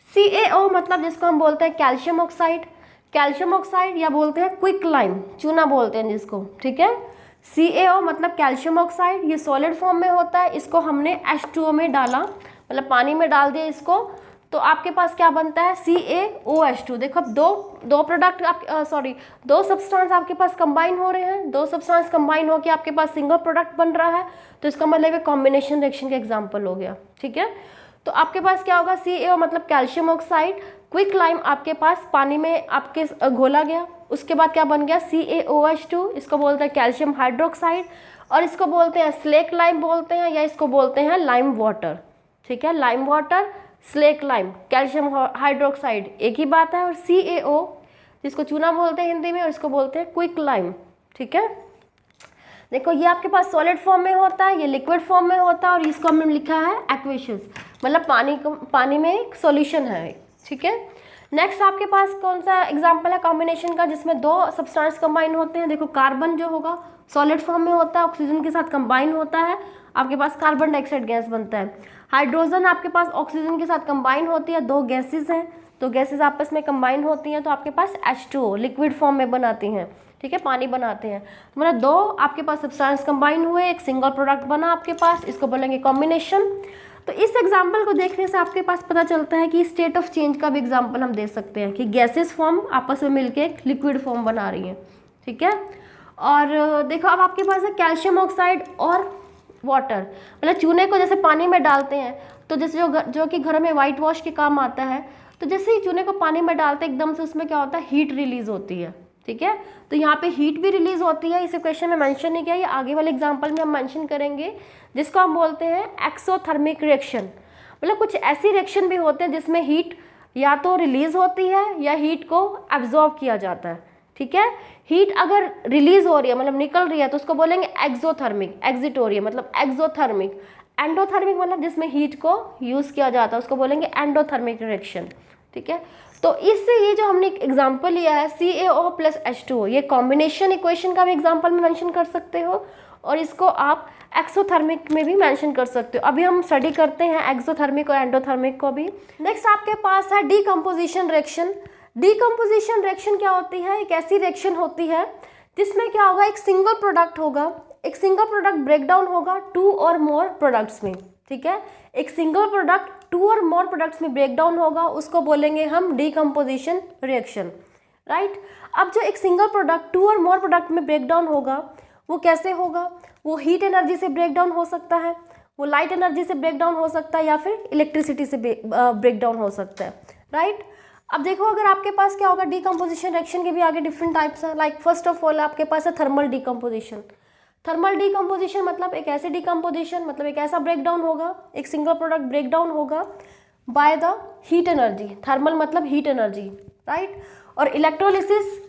Speaker 1: CaO मतलब जिसको हम बोलते हैं कैल्शियम ऑक्साइड, कैल्शियम ऑक्साइड या बोलते हैं क्विक लाइम, चूना बोलते हैं जिसको, ठीक है। CaO मतलब कैल्शियम ऑक्साइड, ये सॉलिड फॉर्म में होता है। इसको हमने H2O में डाला, मतलब पानी में डाल दिया इसको, तो आपके पास क्या बनता है, CaOH2। देखो अब दो प्रोडक्ट आप दो सब्सटेंस आपके पास कंबाइन हो रहे हैं, 2 सब्सटेंस कंबाइन होकर आपके पास सिंगल प्रोडक्ट बन रहा है। तो इसका मतलब ये कॉम्बिनेशन रिएक्शन का एग्जांपल हो गया, ठीक है। तो आपके पास क्या होगा, CaO मतलब कैल्शियम ऑक्साइड, क्विक लाइम आपके पास पानी में आपके घोला गया, उसके बाद क्या बन गया, CaOH2। इसको बोलते हैं कैल्शियम हाइड्रोक्साइड और इसको बोलते हैं स्लेक लाइम बोलते हैं, या इसको बोलते हैं लाइम वाटर, ठीक है। Lime water, slack lime, calcium hydroxide एक ही बात है। और CaO जिसको चूना बोलते हैं हिंदी में, और इसको बोलते हैं क्विक लाइम, ठीक है। देखो ये आपके पास सॉलिड फॉर्म में होता है, ये लिक्विड फॉर्म में होता है, और इसको हमने लिखा है एक्वेशंस, मतलब पानी में एक सॉल्यूशन है, ठीक है। नेक्स्ट आपके पास कौन सा एग्जांपल है कॉम्बिनेशन का, जिसमें 2 सब्सटेंस कंबाइन होते हैं। देखो कार्बन जो होगा सॉलिड फॉर्म में होता है, ऑक्सीजन के साथ कंबाइन होता है, आपके पास कार्बन डाइऑक्साइड गैस बनता है। हाइड्रोजन आपके पास ऑक्सीजन के साथ कंबाइन होती है, 2 गैसेस हैं, तो गैसेस आपस में कंबाइन होती हैं, तो आपके पास H2O लिक्विड फॉर्म में बनाती हैं, ठीक है, पानी बनाते हैं। मतलब 2 आपके पास सब्सटेंस कंबाइन हुए, एक सिंगल प्रोडक्ट बना आपके पास, इसको बोलेंगे कॉम्बिनेशन। तो इस एग्जाम्पल को देखने से आपके पास पता चलता है कि स्टेट ऑफ चेंज का भी एग्जाम्पल हम दे सकते हैं कि गैसेस फॉर्म आपस में मिलके एक लिक्विड फॉर्म बना रही हैं, ठीक है। और देखो अब आपके पास है कैल्शियम ऑक्साइड और वाटर, मतलब चूने को जैसे पानी में डालते हैं, तो जैसे जो कि घर में वाइट वॉश के काम आता है, तो जैसे ही चूने को पानी में डालते हैं एकदम से उसमें क्या होता है, हीट रिलीज होती है, ठीक है। तो यहाँ पे हीट भी रिलीज होती है, इस क्वेश्चन में मेंशन नहीं किया, ये आगे वाले एग्जांपल में हम मेंशन करेंगे, जिसको हम बोलते हैं एक्सोथर्मिक रिएक्शन। मतलब कुछ ऐसी रिएक्शन भी होते हैं जिसमें हीट या तो रिलीज होती है या हीट को एब्जॉर्ब किया जाता है, ठीक है। हीट अगर रिलीज हो रही है मतलब निकल रही है तो उसको बोलेंगे एक्सोथर्मिक, एग्जिट हो रही है मतलब एक्सोथर्मिक। एंडोथर्मिक मतलब जिसमें हीट को यूज़ किया जाता है उसको बोलेंगे एंडोथर्मिक रिएक्शन, ठीक है। तो इससे ये जो हमने एग्जांपल लिया है CaO प्लस H2O, ये कॉम्बिनेशन इक्वेशन का भी एग्जांपल में मेंशन कर सकते हो, और इसको आप एक्सोथर्मिक में भी मेंशन कर सकते हो। अभी हम स्टडी करते हैं एक्सोथर्मिक और एंडोथर्मिक को भी। नेक्स्ट आपके पास है डीकम्पोजिशन रिएक्शन। डीकम्पोजिशन रिएक्शन क्या होती है, एक ऐसी रिएक्शन होती है जिसमें क्या होगा, एक सिंगल प्रोडक्ट होगा, एक सिंगल प्रोडक्ट ब्रेक डाउन होगा 2 और मोर प्रोडक्ट्स में, ठीक है। एक सिंगल प्रोडक्ट 2 और मोर प्रोडक्ट्स में ब्रेक डाउन होगा, उसको बोलेंगे हम डीकम्पोजिशन रिएक्शन, राइट। अब जो एक सिंगल प्रोडक्ट 2 और मोर प्रोडक्ट में ब्रेक डाउन होगा वो कैसे होगा, वो हीट एनर्जी से ब्रेक डाउन हो सकता है, वो लाइट एनर्जी से ब्रेक डाउन हो सकता है, या फिर इलेक्ट्रिसिटी से ब्रेक डाउन हो सकता है, राइट। अब देखो अगर आपके पास क्या होगा, डीकम्पोजिशन रिएक्शन के भी आगे डिफरेंट टाइप्स हैं। लाइक फर्स्ट ऑफ ऑल आपके पास है थर्मल डीकम्पोजिशन। थर्मल डीकम्पोजिशन मतलब एक ऐसे डीकम्पोजिशन, मतलब एक ऐसा ब्रेक डाउन होगा, एक सिंगल प्रोडक्ट ब्रेक डाउन होगा by the heat energy. Thermal मतलब हीट एनर्जी, राइट। और इलेक्ट्रोलिसिस,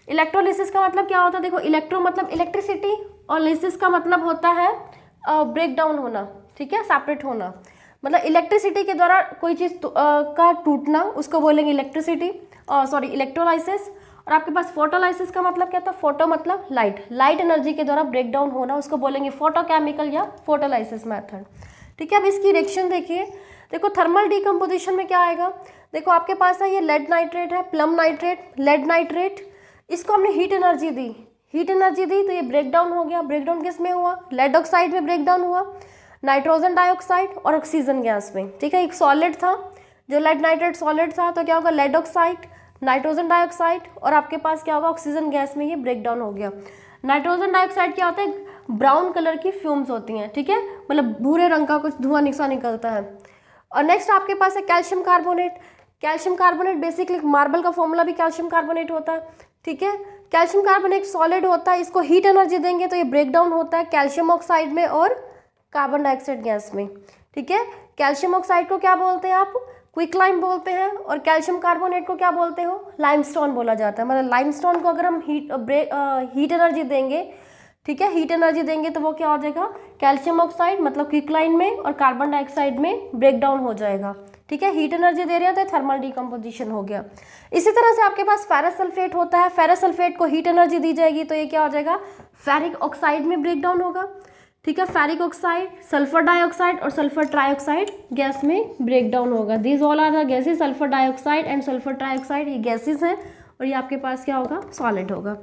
Speaker 1: इलेक्ट्रोलिसिस का मतलब क्या होता है, देखो इलेक्ट्रो मतलब इलेक्ट्रिसिटी और लिसिस का मतलब होता है ब्रेक डाउन होना, ठीक है, सेपरेट होना। मतलब इलेक्ट्रिसिटी के द्वारा कोई चीज़ का टूटना, उसको बोलेंगे इलेक्ट्रिसिटी, सॉरी इलेक्ट्रोलाइसिस। और आपके पास फोटोलाइसिस का मतलब क्या था, फोटो मतलब लाइट, लाइट एनर्जी के द्वारा ब्रेक डाउन होना, उसको बोलेंगे फोटोकेमिकल या फोटोलाइसिस मेथड, ठीक है। अब इसकी रिएक्शन देखिए, देखो थर्मल डीकम्पोजिशन में क्या आएगा, देखो आपके पास है ये लेड नाइट्रेट है, प्लम नाइट्रेट, लेड नाइट्रेट, इसको हमने हीट एनर्जी दी, हीट एनर्जी दी तो ये ब्रेक डाउन हो गया। ब्रेक डाउन किस में हुआ, लेड ऑक्साइड में ब्रेक डाउन हुआ, नाइट्रोजन डाइऑक्साइड और ऑक्सीजन गैस में, ठीक है। एक सॉलिड था, जो लेड नाइट्रेट सॉलिड था, तो क्या होगा, लेड ऑक्साइड, नाइट्रोजन डाइऑक्साइड और आपके पास क्या होगा, ऑक्सीजन गैस में ये ब्रेक डाउन हो गया। नाइट्रोजन डाइऑक्साइड क्या होता है, ब्राउन कलर की फ्यूम्स होती हैं, ठीक है, मतलब भूरे रंग का कुछ धुआं सा निकलता है। और नेक्स्ट आपके पास है calcium carbonate. Calcium carbonate basically marble का फॉर्मूला भी कैल्शियम कार्बोनेट होता है, ठीक है। कैल्शियम कार्बोनेट सॉलिड होता है, इसको हीट एनर्जी देंगे तो ये ब्रेक डाउन होता है कैल्शियम ऑक्साइड में और कार्बन डाइऑक्साइड गैस में, ठीक है। कैल्शियम ऑक्साइड को क्या बोलते हैं आप, क्विकलाइम बोलते हैं, और कैल्शियम कार्बोनेट को क्या बोलते हो, लाइमस्टोन बोला जाता है। मतलब लाइमस्टोन को अगर हम हीट एनर्जी देंगे, ठीक है, हीट एनर्जी देंगे तो वो क्या हो जाएगा, कैल्शियम ऑक्साइड मतलब क्विकलाइन में और कार्बन डाइऑक्साइड में ब्रेक डाउन हो जाएगा, ठीक है। हीट एनर्जी दे रहे हैं तो थर्मल डीकम्पोजिशन हो गया। इसी तरह से आपके पास फेरस सल्फेट होता है, फेरस सल्फेट को हीट एनर्जी दी जाएगी तो ये क्या हो जाएगा, फेरिक ऑक्साइड में ब्रेक डाउन होगा, ठीक है। फेरिक ऑक्साइड, सल्फर डाइऑक्साइड और सल्फर ट्राइऑक्साइड गैस में ब्रेक डाउन होगा। These all are the gases, sulphur dioxide and sulphur trioxide, ये गैसेस हैं और ये आपके पास क्या होगा, सॉलिड होगा,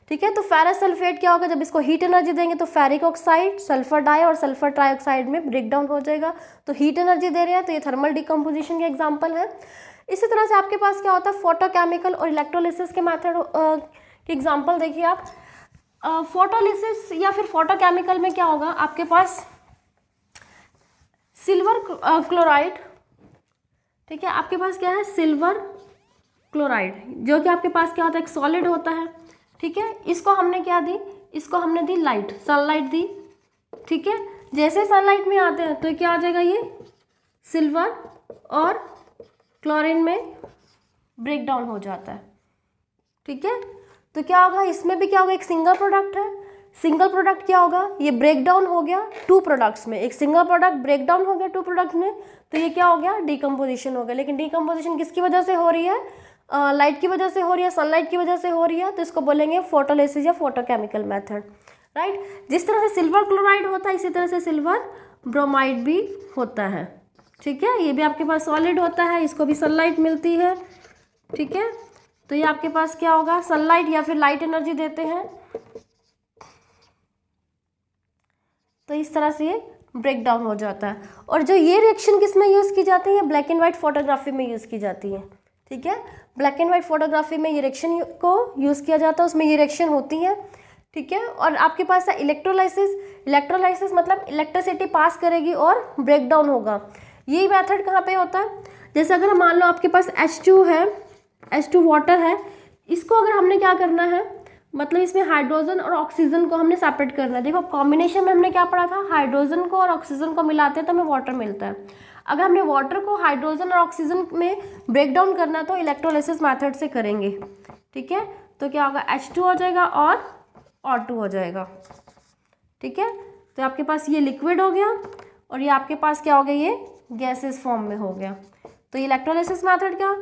Speaker 1: ठीक है। तो फेरस सल्फेट क्या होगा, जब इसको हीट एनर्जी देंगे तो फेरिक ऑक्साइड, सल्फर डाई और सल्फर ट्राइऑक्साइड में ब्रेक डाउन हो जाएगा। तो हीट एनर्जी दे रहे हैं तो ये थर्मल डीकम्पोजिशन के एग्जाम्पल है। इसी तरह से आपके पास क्या होता है, फोटोकेमिकल और इलेक्ट्रोलिसिस के मेथड के एग्जाम्पल देखिए आप। फोटोलिसिस या फिर फोटोकेमिकल में क्या होगा, आपके पास सिल्वर क्लोराइड, ठीक है, आपके पास क्या है, सिल्वर क्लोराइड, जो कि आपके पास क्या होता है, एक सॉलिड होता है, ठीक है। इसको हमने क्या दी, इसको हमने दी लाइट, सनलाइट दी, ठीक है। जैसे सनलाइट में आते हैं तो क्या आ जाएगा, ये सिल्वर और क्लोरीन में ब्रेक डाउन हो जाता है, ठीक है। तो क्या होगा, इसमें भी क्या होगा, एक सिंगल प्रोडक्ट है, सिंगल प्रोडक्ट क्या होगा, ये ब्रेक डाउन हो गया 2 प्रोडक्ट्स में, एक सिंगल प्रोडक्ट ब्रेक डाउन हो गया 2 प्रोडक्ट में, तो ये क्या हो गया, डीकम्पोजिशन हो गया। लेकिन डीकम्पोजिशन किसकी वजह से हो रही है, लाइट की वजह से हो रही है, सनलाइट की वजह से हो रही है, तो इसको बोलेंगे फोटोलिसिस या फोटोकेमिकल मेथड, राइट। जिस तरह से सिल्वर क्लोराइड होता है इसी तरह से सिल्वर ब्रोमाइड भी होता है, ठीक है। ये भी आपके पास सॉलिड होता है, इसको भी सनलाइट मिलती है, ठीक है। तो ये आपके पास क्या होगा, सनलाइट या फिर लाइट एनर्जी देते हैं, तो इस तरह से ये ब्रेक डाउन हो जाता है। और जो ये रिएक्शन किस में यूज़ की जाती है, ब्लैक एंड वाइट फोटोग्राफी में यूज़ की जाती है, ठीक है। ब्लैक एंड वाइट फोटोग्राफी में ये रिएक्शन को यूज़ किया जाता है, उसमें ये रिएक्शन होती है, ठीक है। और आपके पास है इलेक्ट्रोलाइसिस। इलेक्ट्रोलाइसिस मतलब इलेक्ट्रिसिटी पास करेगी और ब्रेक डाउन होगा। यही मेथड कहाँ पे होता है, जैसे अगर मान लो आपके पास H2 है, H2 वाटर है, इसको अगर हमने क्या करना है, मतलब इसमें हाइड्रोजन और ऑक्सीजन को हमने सेपरेट करना है। देखो कॉम्बिनेशन में हमने क्या पढ़ा था, हाइड्रोजन को और ऑक्सीजन को मिलाते हैं तो हमें वाटर मिलता है। अगर हमने वाटर को हाइड्रोजन और ऑक्सीजन में ब्रेक डाउन करना है तो इलेक्ट्रोलाइसिस मेथड से करेंगे, ठीक है। तो क्या होगा, H2 हो जाएगा और O2 हो जाएगा, ठीक है। तो आपके पास ये लिक्विड हो गया और ये आपके पास क्या हो गया, ये गैसेस फॉर्म में हो गया। तो ये इलेक्ट्रोलाइसिस मेथड का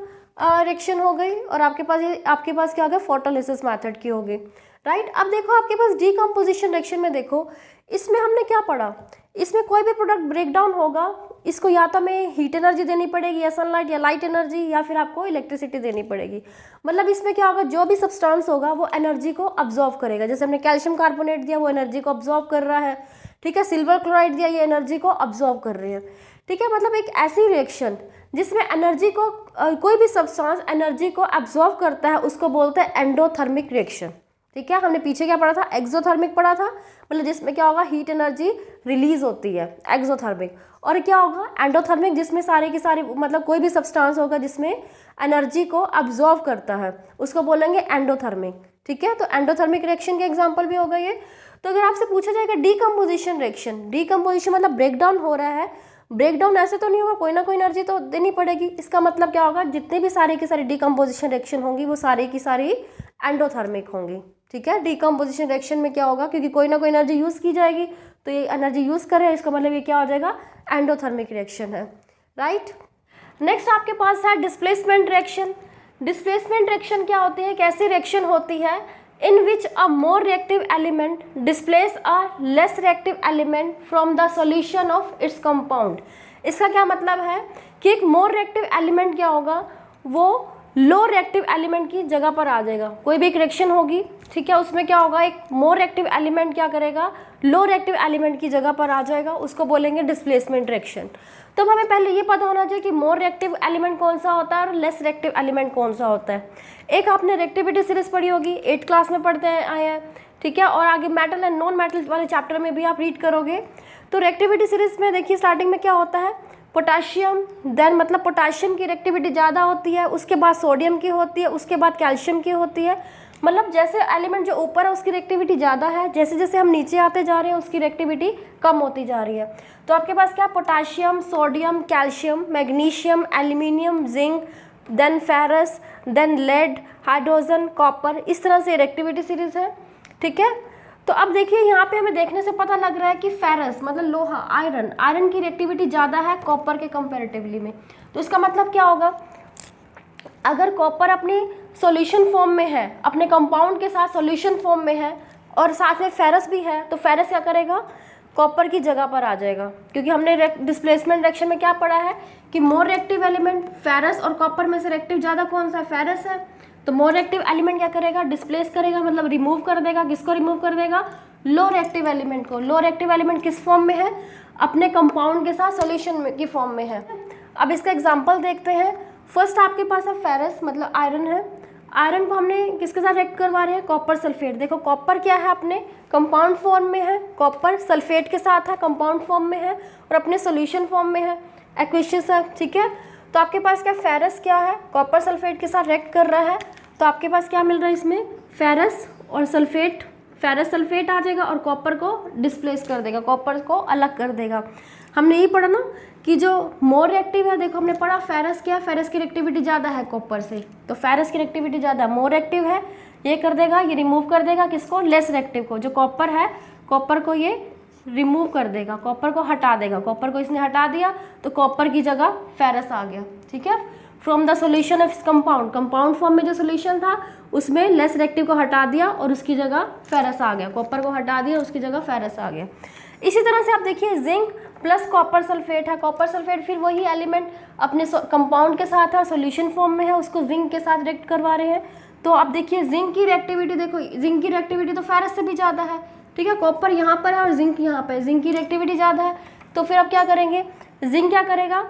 Speaker 1: रिएक्शन हो गई और आपके पास क्या हो गया, फोटोलिसिस मेथड की हो गई, राइट। अब देखो आपके पास डीकम्पोजिशन रिएक्शन में देखो, इसमें हमने क्या पढ़ा, इसमें कोई भी प्रोडक्ट ब्रेक डाउन होगा इसको या तो हमें हीट एनर्जी देनी पड़ेगी या सनलाइट या लाइट एनर्जी, या फिर आपको इलेक्ट्रिसिटी देनी पड़ेगी। मतलब इसमें क्या होगा, जो भी सब्सटेंस होगा वो एनर्जी को अब्जॉर्व करेगा। जैसे हमने कैल्शियम कार्बोनेट दिया, वो एनर्जी को अब्जॉर्व कर रहा है, ठीक है। सिल्वर क्लोराइड दिया, ये एनर्जी को अब्जॉर्व कर रहे हैं, ठीक है। मतलब एक ऐसी रिएक्शन जिसमें एनर्जी को कोई भी सब्सटेंस एनर्जी को अब्जॉर्व करता है, उसको बोलते हैं एंडोथर्मिक रिएक्शन, ठीक है। हमने पीछे क्या पढ़ा था, एक्सोथर्मिक पढ़ा था, मतलब जिसमें क्या होगा, हीट एनर्जी रिलीज होती है, एक्सोथर्मिक। और क्या होगा, एंडोथर्मिक, जिसमें सारे की सारी मतलब कोई भी सब्सटेंस होगा जिसमें एनर्जी को अब्जॉर्व करता है, उसको बोलेंगे एंडोथर्मिक, ठीक है। तो एंडोथर्मिक रिएक्शन के एग्जाम्पल भी हो गए ये। तो अगर आपसे पूछा जाएगा डीकम्पोजिशन रिएक्शन, डीकम्पोजिशन मतलब ब्रेक डाउन हो रहा है, ब्रेक डाउन ऐसे तो नहीं होगा, कोई ना कोई एनर्जी तो देनी पड़ेगी। इसका मतलब क्या होगा, जितने भी सारे की सारी डीकम्पोजिशन रिएक्शन होंगी वो सारी की सारी एंडोथर्मिक होंगी, ठीक है। डीकम्पोजिशन रिएक्शन में क्या होगा, क्योंकि कोई ना कोई एनर्जी यूज़ की जाएगी, तो ये एनर्जी यूज़ कर रहे हैं, इसका मतलब ये क्या हो जाएगा, एंडोथर्मिक रिएक्शन है, राइट। नेक्स्ट आपके पास है डिस्प्लेसमेंट रिएक्शन। डिस्प्लेसमेंट रिएक्शन क्या होती है, एक ऐसी रिएक्शन होती है in which a more reactive element displace a less reactive element from the solution of its compound। इसका क्या मतलब है कि एक more reactive element क्या होगा, वो लो रिएक्टिव एलिमेंट की जगह पर आ जाएगा। कोई भी एक रिएक्शन होगी, ठीक है, उसमें क्या होगा, एक मोर रिएक्टिव एलिमेंट क्या करेगा, लो रिएक्टिव एलिमेंट की जगह पर आ जाएगा, उसको बोलेंगे डिस्प्लेसमेंट रिएक्शन। तो हमें पहले ये पता होना चाहिए कि मोर रिएक्टिव एलिमेंट कौन सा होता है और लेस रिएक्टिव एलिमेंट कौन सा होता है। एक आपने रिएक्टिविटी सीरीज पढ़ी होगी, 8th क्लास में पढ़ते आए हैं, ठीक है, और आगे मेटल एंड नॉन मेटल वाले चैप्टर में भी आप रीड करोगे। तो रिएक्टिविटी सीरीज में देखिए स्टार्टिंग में क्या होता है, पोटाशियम, देन मतलब पोटाशियम की रिएक्टिविटी ज़्यादा होती है, उसके बाद सोडियम की होती है, उसके बाद कैल्शियम की होती है। मतलब जैसे एलिमेंट जो ऊपर है उसकी रिएक्टिविटी ज़्यादा है, जैसे जैसे हम नीचे आते जा रहे हैं उसकी रिएक्टिविटी कम होती जा रही है। तो आपके पास क्या, potassium, sodium, calcium, magnesium, aluminium, zinc, then ferrous, then lead, hydrogen, copper, इस तरह से रिएक्टिविटी सीरीज है, ठीक है। तो अब देखिए यहाँ पे हमें देखने से पता लग रहा है कि फेरस मतलब लोहा, आयरन की रिएक्टिविटी ज़्यादा है कॉपर के कंपैरेटिवली में। तो इसका मतलब क्या होगा, अगर कॉपर अपनी सॉल्यूशन फॉर्म में है, अपने कंपाउंड के साथ सॉल्यूशन फॉर्म में है और साथ में फेरस भी है, तो फेरस क्या करेगा, कॉपर की जगह पर आ जाएगा। क्योंकि हमने डिस्प्लेसमेंट रिएक्शन में क्या पढ़ा है कि मोर रिएक्टिव एलिमेंट फेरस और कॉपर में से रिएक्टिव ज़्यादा कौन सा है, फेरस है। तो मोर रिएक्टिव एलिमेंट क्या करेगा, डिस्प्लेस करेगा, मतलब रिमूव कर देगा। किसको रिमूव कर देगा, लो रिएक्टिव एलिमेंट को। लो रिएक्टिव एलिमेंट किस फॉर्म में है, अपने कंपाउंड के साथ सॉल्यूशन की फॉर्म में है। अब इसका एग्जांपल देखते हैं। फर्स्ट आपके पास है फेरस, मतलब आयरन है। आयरन को हमने किसके साथ रिएक्ट करवा रहे हैं, कॉपर सल्फेट। देखो कॉपर क्या है, अपने कंपाउंड फॉर्म में है, कॉपर सल्फेट के साथ है, कंपाउंड फॉर्म में है और अपने सॉल्यूशन फॉर्म में है, एक्वेशियस है, ठीक है। तो आपके पास क्या, फेरस क्या है, कॉपर सल्फेट के साथ रिएक्ट कर रहा है, तो आपके पास क्या मिल रहा है इसमें, फेरस और सल्फेट, फेरस सल्फेट आ जाएगा और कॉपर को डिस्प्लेस कर देगा, कॉपर को अलग कर देगा। हमने यही पढ़ा ना कि जो मोर रिएक्टिव है, देखो हमने पढ़ा फेरस क्या है, फेरस की रिएक्टिविटी ज़्यादा है कॉपर से, तो फेरस की रिएक्टिविटी ज़्यादा, मोर रिएक्टिव है, ये कर देगा, ये रिमूव कर देगा किसको, लेस रिएक्टिव को। जो कॉपर है, कॉपर को ये रिमूव कर देगा, कॉपर को हटा देगा, कॉपर को इसने हटा दिया तो कॉपर की जगह फेरस आ गया, ठीक है। From the solution of compound, compound form में जो सोल्यूशन था उसमें लेस रिएक्टिव को हटा दिया और उसकी जगह फेरस आ गया, कॉपर को हटा दिया उसकी जगह फेरस आ गया। इसी तरह से आप देखिए जिंक प्लस कॉपर सल्फेट है, कॉपर सल्फेट फिर वही एलिमेंट अपने कंपाउंड के साथ है, सोल्यूशन फॉर्म में है, उसको जिंक के साथ रिएक्ट करवा रहे हैं। तो आप देखिए जिंक की रिएक्टिविटी, देखो जिंक की रिएक्टिविटी तो फेरस से भी ज़्यादा है, ठीक है। कॉपर यहाँ पर है और जिंक यहाँ पर है, जिंक की रिएक्टिविटी ज़्यादा है। तो फिर अब क्या करेंगे, जिंक क्या करेगा,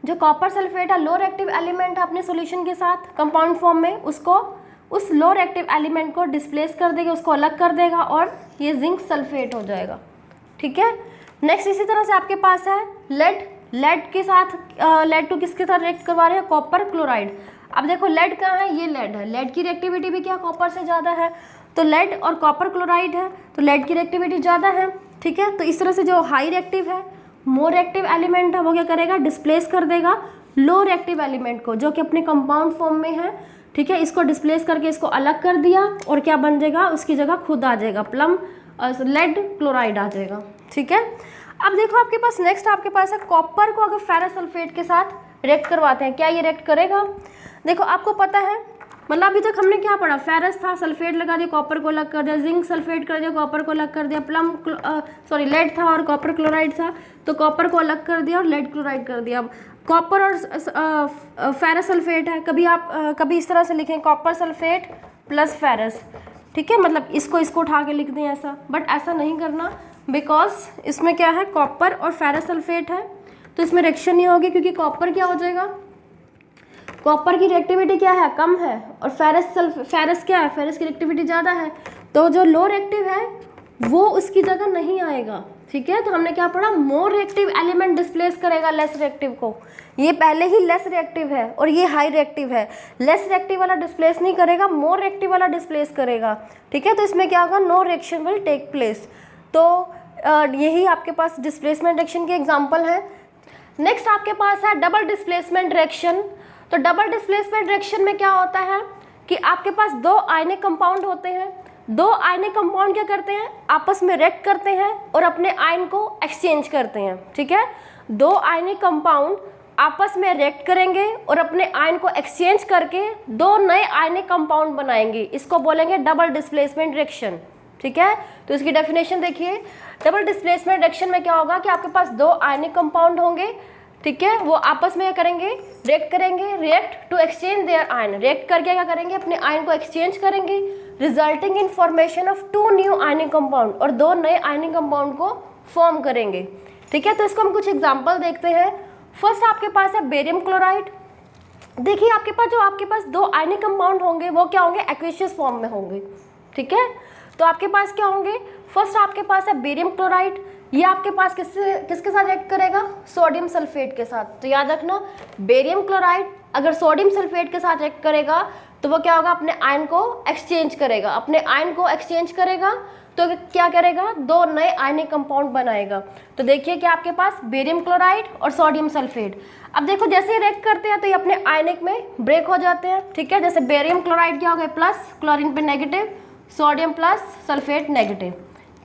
Speaker 1: जो कॉपर सल्फेट है लो रिएक्टिव एलिमेंट है अपने सॉल्यूशन के साथ कंपाउंड फॉर्म में, उसको उस लो रिएक्टिव एलिमेंट को डिस्प्लेस कर देगा, उसको अलग कर देगा और ये जिंक सल्फेट हो जाएगा, ठीक है। नेक्स्ट इसी तरह से आपके पास है लेड, लेड के साथ लेड टू किसके साथ रिएक्ट करवा रहे हैं, कॉपर क्लोराइड। अब देखो लेड कहाँ है, ये लेड है, लेड की रिएक्टिविटी भी क्या कॉपर से ज़्यादा है, तो लेड और कॉपर क्लोराइड है तो लेड की रिएक्टिविटी ज़्यादा है, ठीक है। तो इस तरह से जो हाई रिएक्टिव है, मोर रिएक्टिव एलिमेंट है, वो क्या करेगा, डिस्प्लेस कर देगा लो रिएक्टिव एलिमेंट को जो कि अपने कंपाउंड फॉर्म में है, ठीक है। इसको डिस्प्लेस करके इसको अलग कर दिया और क्या बन जाएगा, उसकी जगह खुद आ जाएगा प्लम लेड क्लोराइड आ जाएगा, ठीक है। अब देखो आपके पास नेक्स्ट आपके पास है कॉपर को अगर फेरस सल्फेट के साथ रिएक्ट करवाते हैं, क्या ये रिएक्ट करेगा। देखो आपको पता है मतलब अभी तक हमने क्या पढ़ा, फेरस था, सल्फेट लगा दिया, कॉपर को अलग कर दिया, जिंक सल्फेट कर दिया, कॉपर को अलग कर दिया, लेड था और कॉपर क्लोराइड था, तो कॉपर को अलग कर दिया और लेड क्लोराइड कर दिया। अब कॉपर और फेरस सल्फेट है, कभी इस तरह से लिखें कॉपर सल्फेट प्लस फेरस, ठीक है, मतलब इसको उठा के लिख दें ऐसा, बट ऐसा नहीं करना, बिकॉज इसमें क्या है, कॉपर और फेरस सल्फेट है, तो इसमें रिएक्शन नहीं होगी, क्योंकि कॉपर क्या हो जाएगा, कॉपर की रिएक्टिविटी क्या है, कम है, और फेरस क्या है, फेरस की रिएक्टिविटी ज़्यादा है, तो जो लो रिएक्टिव है वो उसकी जगह नहीं आएगा, ठीक है। तो हमने क्या पढ़ा, मोर रिएक्टिव एलिमेंट डिस्प्लेस करेगा लेस रिएक्टिव को, ये पहले ही लेस रिएक्टिव है और ये हाई रिएक्टिव है, लेस रिएक्टिव वाला डिस्प्लेस नहीं करेगा, मोर रिएक्टिव वाला डिस्प्लेस करेगा, ठीक है। तो इसमें क्या होगा, no reaction will take place. तो यही आपके पास डिस्प्लेसमेंट रिएक्शन के एग्जाम्पल है। नेक्स्ट आपके पास है डबल डिस्प्लेसमेंट रिएक्शन। तो डबल डिस्प्लेसमेंट रिएक्शन में क्या होता है कि आपके पास दो आयनिक कंपाउंड होते हैं, दो आयनिक कंपाउंड क्या करते हैं, आपस में रिएक्ट करते हैं और अपने आयन को एक्सचेंज करते हैं, ठीक है। दो आयनिक कंपाउंड आपस में रिएक्ट करेंगे और अपने आयन को एक्सचेंज करके दो नए आयनिक कंपाउंड बनाएंगे, इसको बोलेंगे डबल डिस्प्लेसमेंट रिएक्शन, ठीक है। तो इसकी डेफिनेशन देखिए, डबल डिस्प्लेसमेंट रिएक्शन में क्या होगा कि आपके पास दो आयनिक कंपाउंड होंगे, ठीक है, वो आपस में क्या करेंगे, react to exchange their ion, react करके क्या करेंगे, अपने आयन को एक्सचेंज करेंगे, resulting in formation of two new ionic compound, और दो नए आयनिक कंपाउंड को फॉर्म करेंगे, ठीक है। तो इसको हम कुछ एग्जांपल देखते हैं। फर्स्ट आपके पास है बेरियम क्लोराइड। देखिए आपके पास दो आयनिक कंपाउंड होंगे, वो क्या होंगे, एक्वेशियस फॉर्म में होंगे, ठीक है। तो आपके पास क्या होंगे, फर्स्ट आपके पास है बेरियम क्लोराइड, ये आपके पास किसके साथ रिएक्ट करेगा, सोडियम सल्फेट के साथ। तो याद रखना, बेरियम क्लोराइड अगर सोडियम सल्फेट के साथ रिएक्ट करेगा तो वो क्या होगा, अपने आयन को एक्सचेंज करेगा, तो क्या करेगा, दो नए आयनिक कंपाउंड बनाएगा। तो देखिए कि आपके पास बेरियम क्लोराइड और सोडियम सल्फेट, अब देखो जैसे रिएक्ट करते हैं तो ये अपने आयनिक में ब्रेक हो जाते हैं, ठीक है। जैसे बेरियम क्लोराइड क्या हो गया, प्लस, क्लोरीन पे negative, sodium plus, sulphate negative,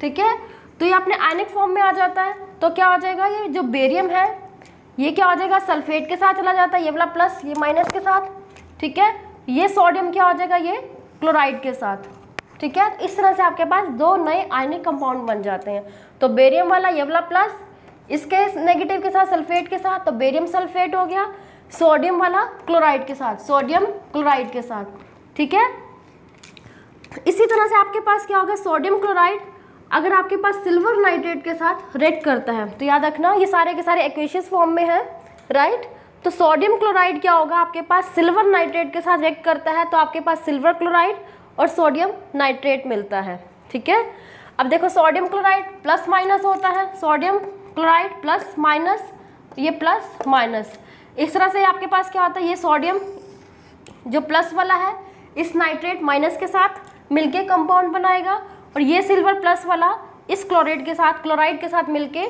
Speaker 1: ठीक है। तो ये अपने आयनिक फॉर्म में आ जाता है, तो क्या हो जाएगा, ये जो बेरियम है ये क्या हो जाएगा, सल्फेट के साथ चला जाता है, ये वाला प्लस, ये माइनस के साथ, ठीक है। ये सोडियम क्या हो जाएगा, ये क्लोराइड के साथ, ठीक है। इस तरह से आपके पास दो नए आयनिक कंपाउंड बन जाते हैं। तो बेरियम वाला ये वाला प्लस, इसके नेगेटिव के साथ सल्फेट के साथ, तो बेरियम सल्फेट हो गया, सोडियम वाला क्लोराइड के साथ, सोडियम क्लोराइड के साथ, ठीक है। इसी तरह से आपके पास क्या होगा, सोडियम क्लोराइड अगर आपके पास सिल्वर नाइट्रेट के साथ रिएक्ट करता है, तो याद रखना ये सारे के सारे एक्वेशियस फॉर्म में है, राइट। तो सोडियम क्लोराइड क्या होगा, आपके पास सिल्वर नाइट्रेट के साथ रिएक्ट करता है, तो आपके पास सिल्वर क्लोराइड और सोडियम नाइट्रेट मिलता है, ठीक है। अब देखो सोडियम क्लोराइड प्लस माइनस होता है, सोडियम क्लोराइड प्लस माइनस, ये प्लस माइनस, इस तरह से आपके पास क्या होता है, ये सोडियम जो प्लस वाला है इस नाइट्रेट माइनस के साथ मिलके कंपाउंड बनाएगा, और ये सिल्वर प्लस वाला इस क्लोराइड के साथ मिलके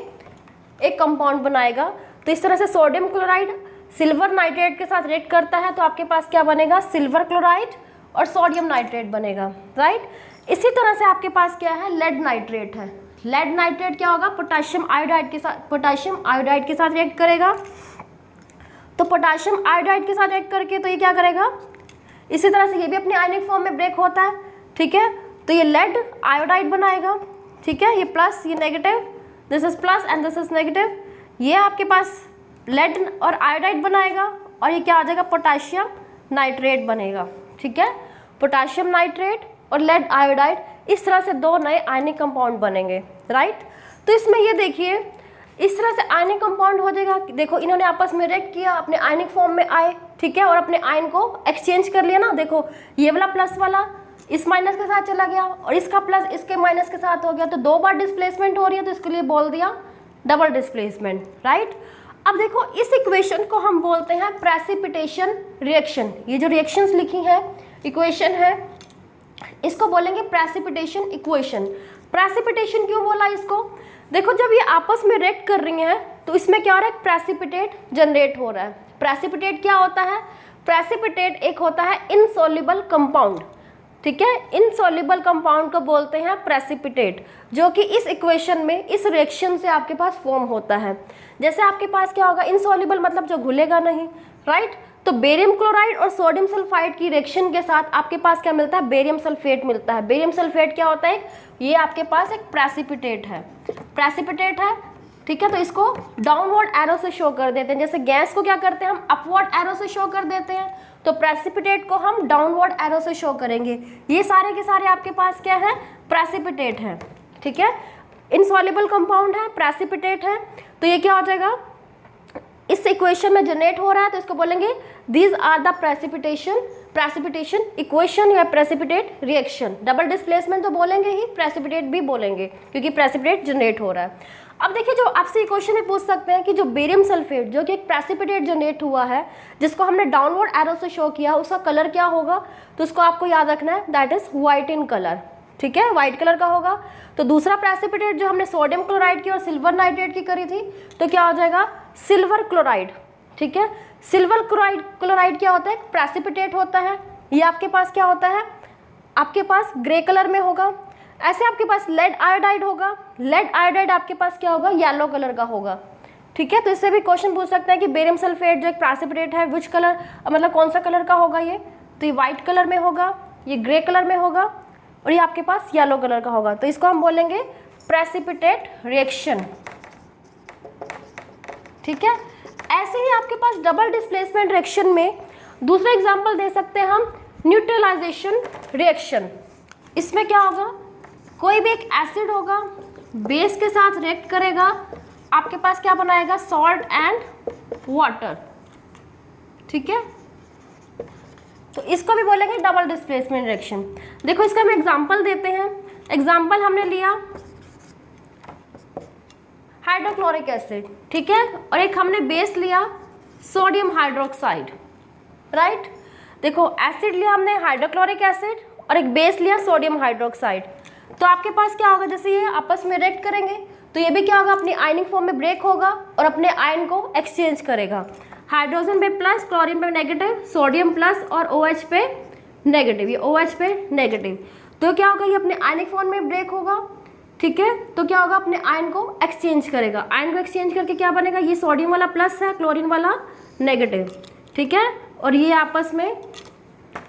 Speaker 1: एक कंपाउंड बनाएगा। तो इस तरह से सोडियम क्लोराइड सिल्वर नाइट्रेट के साथ रिएक्ट करता है, तो आपके पास क्या बनेगा, सिल्वर क्लोराइड और सोडियम नाइट्रेट बनेगा, राइट। इसी तरह से आपके पास क्या है, लेड नाइट्रेट है। लेड नाइट्रेट क्या होगा, पोटेशियम आयोडाइड के साथ रिएक्ट करेगा। तो पोटेशियम आयोडाइड के साथ रिएक्ट करके तो ये क्या करेगा, इसी तरह से ये भी अपने आयनिक फॉर्म में ब्रेक होता है, ठीक है। तो ये लेड आयोडाइड बनाएगा, ठीक है, ये प्लस, ये negative, this is plus and this is negative, ये आपके पास लेड और आयोडाइड बनाएगा, और ये क्या आ जाएगा, पोटेशियम नाइट्रेट बनेगा, ठीक है। पोटेशियम नाइट्रेट और लेड आयोडाइड, इस तरह से दो नए आयनिक कंपाउंड बनेंगे, राइट। तो इसमें ये देखिए इस तरह से आयनिक कंपाउंड हो जाएगा, देखो इन्होंने आपस में रिएक्ट किया, अपने आयनिक फॉर्म में आए, ठीक है, और अपने आयन को एक्सचेंज कर लिया ना। देखो ये वाला प्लस वाला इस माइनस के साथ चला गया और इसका प्लस इसके माइनस के साथ हो गया, तो दो बार डिस्प्लेसमेंट हो रही है, तो इसके लिए बोल दिया डबल डिस्प्लेसमेंट, राइट। अब देखो इस इक्वेशन को हम बोलते हैं प्रेसिपिटेशन रिएक्शन। ये जो रिएक्शंस लिखी है, इक्वेशन है, इसको बोलेंगे प्रेसिपिटेशन इक्वेशन। प्रेसिपिटेशन क्यों बोला इसको, देखो जब ये आपस में रिएक्ट कर रही हैं तो इसमें क्या हो रहा है, प्रेसिपिटेट जनरेट हो रहा है। प्रेसिपिटेट क्या होता है, प्रेसिपिटेट एक होता है इनसॉल्युबल कंपाउंड, ठीक है। इनसॉल्युबल कंपाउंड को बोलते हैं प्रेसिपिटेट, जो कि इस इक्वेशन में इस रिएक्शन से आपके पास फॉर्म होता है। जैसे आपके पास क्या होगा, इनसॉल्युबल मतलब जो घुलेगा नहीं, राइट। तो बेरियम क्लोराइड और सोडियम सल्फाइड की रिएक्शन के साथ आपके पास क्या मिलता है, बेरियम सल्फेट मिलता है। बेरियम सल्फेट क्या होता है, ये आपके पास एक प्रेसिपिटेट है, प्रेसिपिटेट है, ठीक है। तो इसको डाउनवर्ड एरो से शो कर देते हैं, जैसे गैस को क्या करते हैं हम अपवर्ड एरो से शो कर देते हैं, तो प्रेसिपिटेट को हम डाउनवर्ड एरो से शो करेंगे। ये सारे के सारे आपके पास क्या है, प्रेसिपिटेट है, ठीक है। इनसॉल्युबल कंपाउंड है, प्रेसिपिटेट है, तो ये क्या हो जाएगा, इस इक्वेशन में जनरेट हो रहा है, तो इसको बोलेंगे these are the precipitation equation या प्रेसिपिटेट रिएक्शन। डबल डिस्प्लेसमेंट तो बोलेंगे ही, प्रेसिपिटेट भी बोलेंगे क्योंकि प्रेसिपिटेट जनरेट हो रहा है। अब देखिए, जो आपसे इक्वेशन में पूछ सकते हैं कि जो बेरियम सल्फेट जो कि एक प्रेसिपिटेट जनरेट हुआ है, जिसको हमने डाउनवर्ड एरो से शो किया, उसका कलर क्या होगा, तो उसको आपको याद रखना है, that is white in colour, ठीक है, व्हाइट कलर का होगा। तो दूसरा प्रेसिपिटेट जो हमने सोडियम क्लोराइड की और सिल्वर नाइट्रेट की करी थी, तो क्या हो जाएगा, सिल्वर क्लोराइड, ठीक है। सिल्वर क्लोराइड क्या होता है, प्रेसिपिटेट होता है, ये आपके पास क्या होता है, आपके पास ग्रे कलर में होगा। ऐसे आपके पास लेड आयोडाइड होगा, लेड आयोडाइड आपके पास क्या होगा, येलो कलर का होगा, ठीक है। तो इससे भी क्वेश्चन पूछ सकते हैं कि बेरियम सल्फेट जो एक प्रेसिपिटेट है, विच कलर, मतलब कौन सा कलर का होगा ये, तो ये व्हाइट कलर में होगा, ये ग्रे कलर में होगा और ये आपके पास येलो कलर का होगा। तो इसको हम बोलेंगे प्रेसिपिटेट रिएक्शन, ठीक है। ऐसे ही आपके पास डबल डिस्प्लेसमेंट रिएक्शन में दूसरा एग्जांपल दे सकते हैं हम, न्यूट्रलाइजेशन रिएक्शन। इसमें क्या होगा, कोई भी एक एसिड होगा, बेस के साथ रिएक्ट करेगा, आपके पास क्या बनाएगा, सॉल्ट एंड वाटर, ठीक है। तो इसको भी बोलेंगे डबल डिस्प्लेसमेंट रिएक्शन। देखो इसका हम एग्जांपल देते हैं। एग्जांपल हमने लिया हाइड्रोक्लोरिक एसिड, ठीक है, और एक हमने बेस लिया सोडियम हाइड्रोक्साइड, राइट। देखो एसिड लिया हमने हाइड्रोक्लोरिक एसिड और एक बेस लिया सोडियम हाइड्रोक्साइड। तो आपके पास क्या होगा, जैसे ये आपस में रिएक्ट करेंगे तो ये भी क्या होगा, अपनी आयनिक फॉर्म में ब्रेक होगा और अपने आयन को एक्सचेंज करेगा। हाइड्रोजन पे प्लस, क्लोरीन पे नेगेटिव, सोडियम प्लस और OH पे नेगेटिव, ये OH पे नेगेटिव। तो क्या होगा, ये अपने आयनिक फॉर्म में ब्रेक होगा, ठीक है। तो क्या होगा, अपने आयन को एक्सचेंज करेगा, आयन को एक्सचेंज करके क्या बनेगा, ये सोडियम वाला प्लस है, क्लोरीन वाला नेगेटिव, ठीक है, और ये आपस में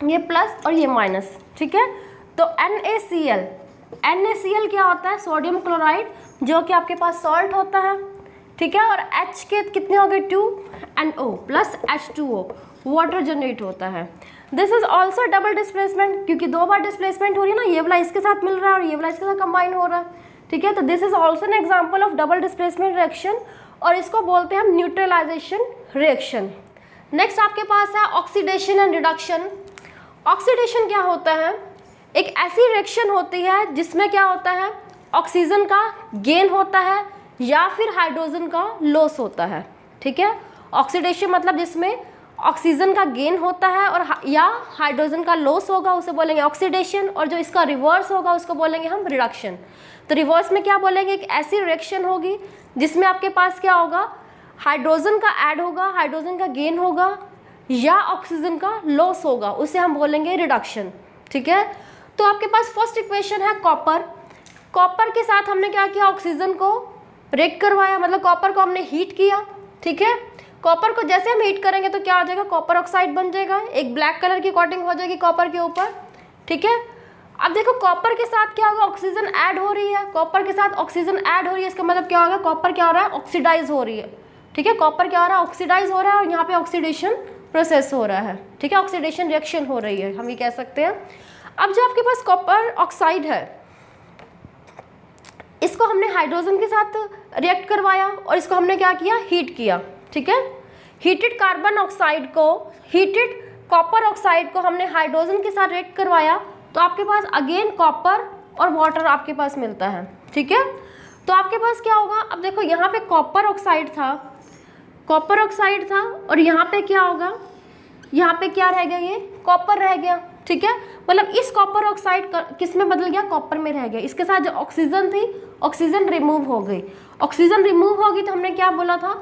Speaker 1: ये प्लस और ये माइनस, ठीक है। तो NaCl क्या होता है, सोडियम क्लोराइड जो कि आपके पास सॉल्ट होता है, ठीक है, और H के कितने हो गए, 2NO plus H2O, water generate होता है। This is also double displacement, क्योंकि दो बार डिस्प्लेसमेंट हो रही है ना, ये वाला इसके साथ मिल रहा है और ये वाला इसके साथ कंबाइन हो रहा है, ठीक है। तो this is also an example of double displacement reaction और इसको बोलते हैं हम न्यूट्रलाइजेशन रिएक्शन। नेक्स्ट आपके पास है ऑक्सीडेशन एंड रिडक्शन। ऑक्सीडेशन क्या होता है, एक ऐसी रिएक्शन होती है जिसमें क्या होता है, ऑक्सीजन का गेन होता है या फिर हाइड्रोजन का लॉस होता है, ठीक है। ऑक्सीडेशन मतलब जिसमें ऑक्सीजन का गेन होता है और या हाइड्रोजन का लॉस होगा, उसे बोलेंगे ऑक्सीडेशन, और जो इसका रिवर्स होगा उसको बोलेंगे हम रिडक्शन। तो रिवर्स में क्या बोलेंगे, एक ऐसी रिएक्शन होगी जिसमें आपके पास क्या होगा, हाइड्रोजन का ऐड होगा, हाइड्रोजन का गेन होगा या ऑक्सीजन का लॉस होगा, उसे हम बोलेंगे रिडक्शन, ठीक है। तो आपके पास फर्स्ट इक्वेशन है कॉपर। कॉपर के साथ हमने क्या किया, ऑक्सीजन को रिएक्ट करवाया, मतलब कॉपर को हमने हीट किया, ठीक है। कॉपर को जैसे हम हीट करेंगे तो क्या हो जाएगा, कॉपर ऑक्साइड बन जाएगा, एक ब्लैक कलर की कोटिंग हो जाएगी कॉपर के ऊपर, ठीक है। अब देखो कॉपर के साथ क्या होगा, ऑक्सीजन ऐड हो रही है, कॉपर के साथ ऑक्सीजन ऐड हो रही है, इसका मतलब क्या होगा, कॉपर क्या हो रहा है, ऑक्सीडाइज हो रही है, ठीक है। कॉपर क्या हो रहा है, ऑक्सीडाइज हो रहा है और यहाँ पे ऑक्सीडेशन प्रोसेस हो रहा है, ठीक है, ऑक्सीडेशन रिएक्शन हो रही है, हम ये कह सकते हैं। अब जो आपके पास कॉपर ऑक्साइड है, इसको हमने हाइड्रोजन के साथ रिएक्ट करवाया और इसको हमने क्या किया, हीट किया, ठीक है। हीटेड कार्बन ऑक्साइड को, हीटेड कॉपर ऑक्साइड को हमने हाइड्रोजन के साथ रिएक्ट करवाया, तो आपके पास अगेन कॉपर और वाटर आपके पास मिलता है, ठीक है। तो आपके पास क्या होगा, अब देखो यहाँ पे कॉपर ऑक्साइड था, कॉपर ऑक्साइड था और यहाँ पे क्या होगा, यहाँ पे क्या रह गया, ये कॉपर रह गया, ठीक है। मतलब इस कॉपर ऑक्साइड किस में बदल गया, कॉपर में रह गया। इसके साथ जो ऑक्सीजन थी, ऑक्सीजन रिमूव हो गई। ऑक्सीजन रिमूव होगी तो हमने क्या बोला था,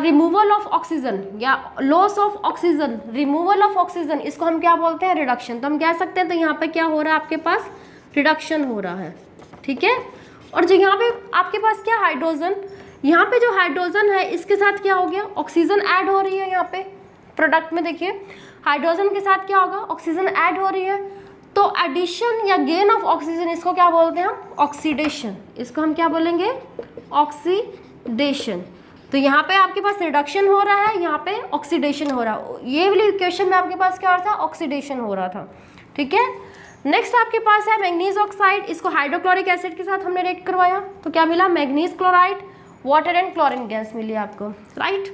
Speaker 1: रिमूवल ऑफ ऑक्सीजन या loss of oxygen, removal of oxygen, इसको हम क्या बोलते हैं, रिडक्शन। तो हम कह सकते हैं तो यहाँ पे क्या हो रहा है, आपके पास रिडक्शन हो रहा है, ठीक है। और जो यहाँ पे आपके पास क्या, हाइड्रोजन, यहाँ पे जो हाइड्रोजन है इसके साथ क्या हो गया, ऑक्सीजन ऐड हो रही है यहाँ पे, प्रोडक्ट में देखिए हाइड्रोजन के साथ क्या होगा, ऑक्सीजन ऐड हो रही है, तो एडिशन या गेन ऑफ ऑक्सीजन इसको क्या बोलते हैं हम, ऑक्सीडेशन। इसको हम क्या बोलेंगे, ऑक्सीडेशन। तो यहाँ पे आपके पास रिडक्शन हो रहा है, यहाँ पे ऑक्सीडेशन हो रहा है। ये वाली इक्वेशन में आपके पास क्या हो रहा था, ऑक्सीडेशन हो रहा था। ठीक है, नेक्स्ट आपके पास है मैग्नीज ऑक्साइड। इसको हाइड्रोक्लोरिक एसिड के साथ हमने रिएक्ट करवाया तो क्या मिला, manganese chloride, water and chlorine gas मिली आपको, राइट।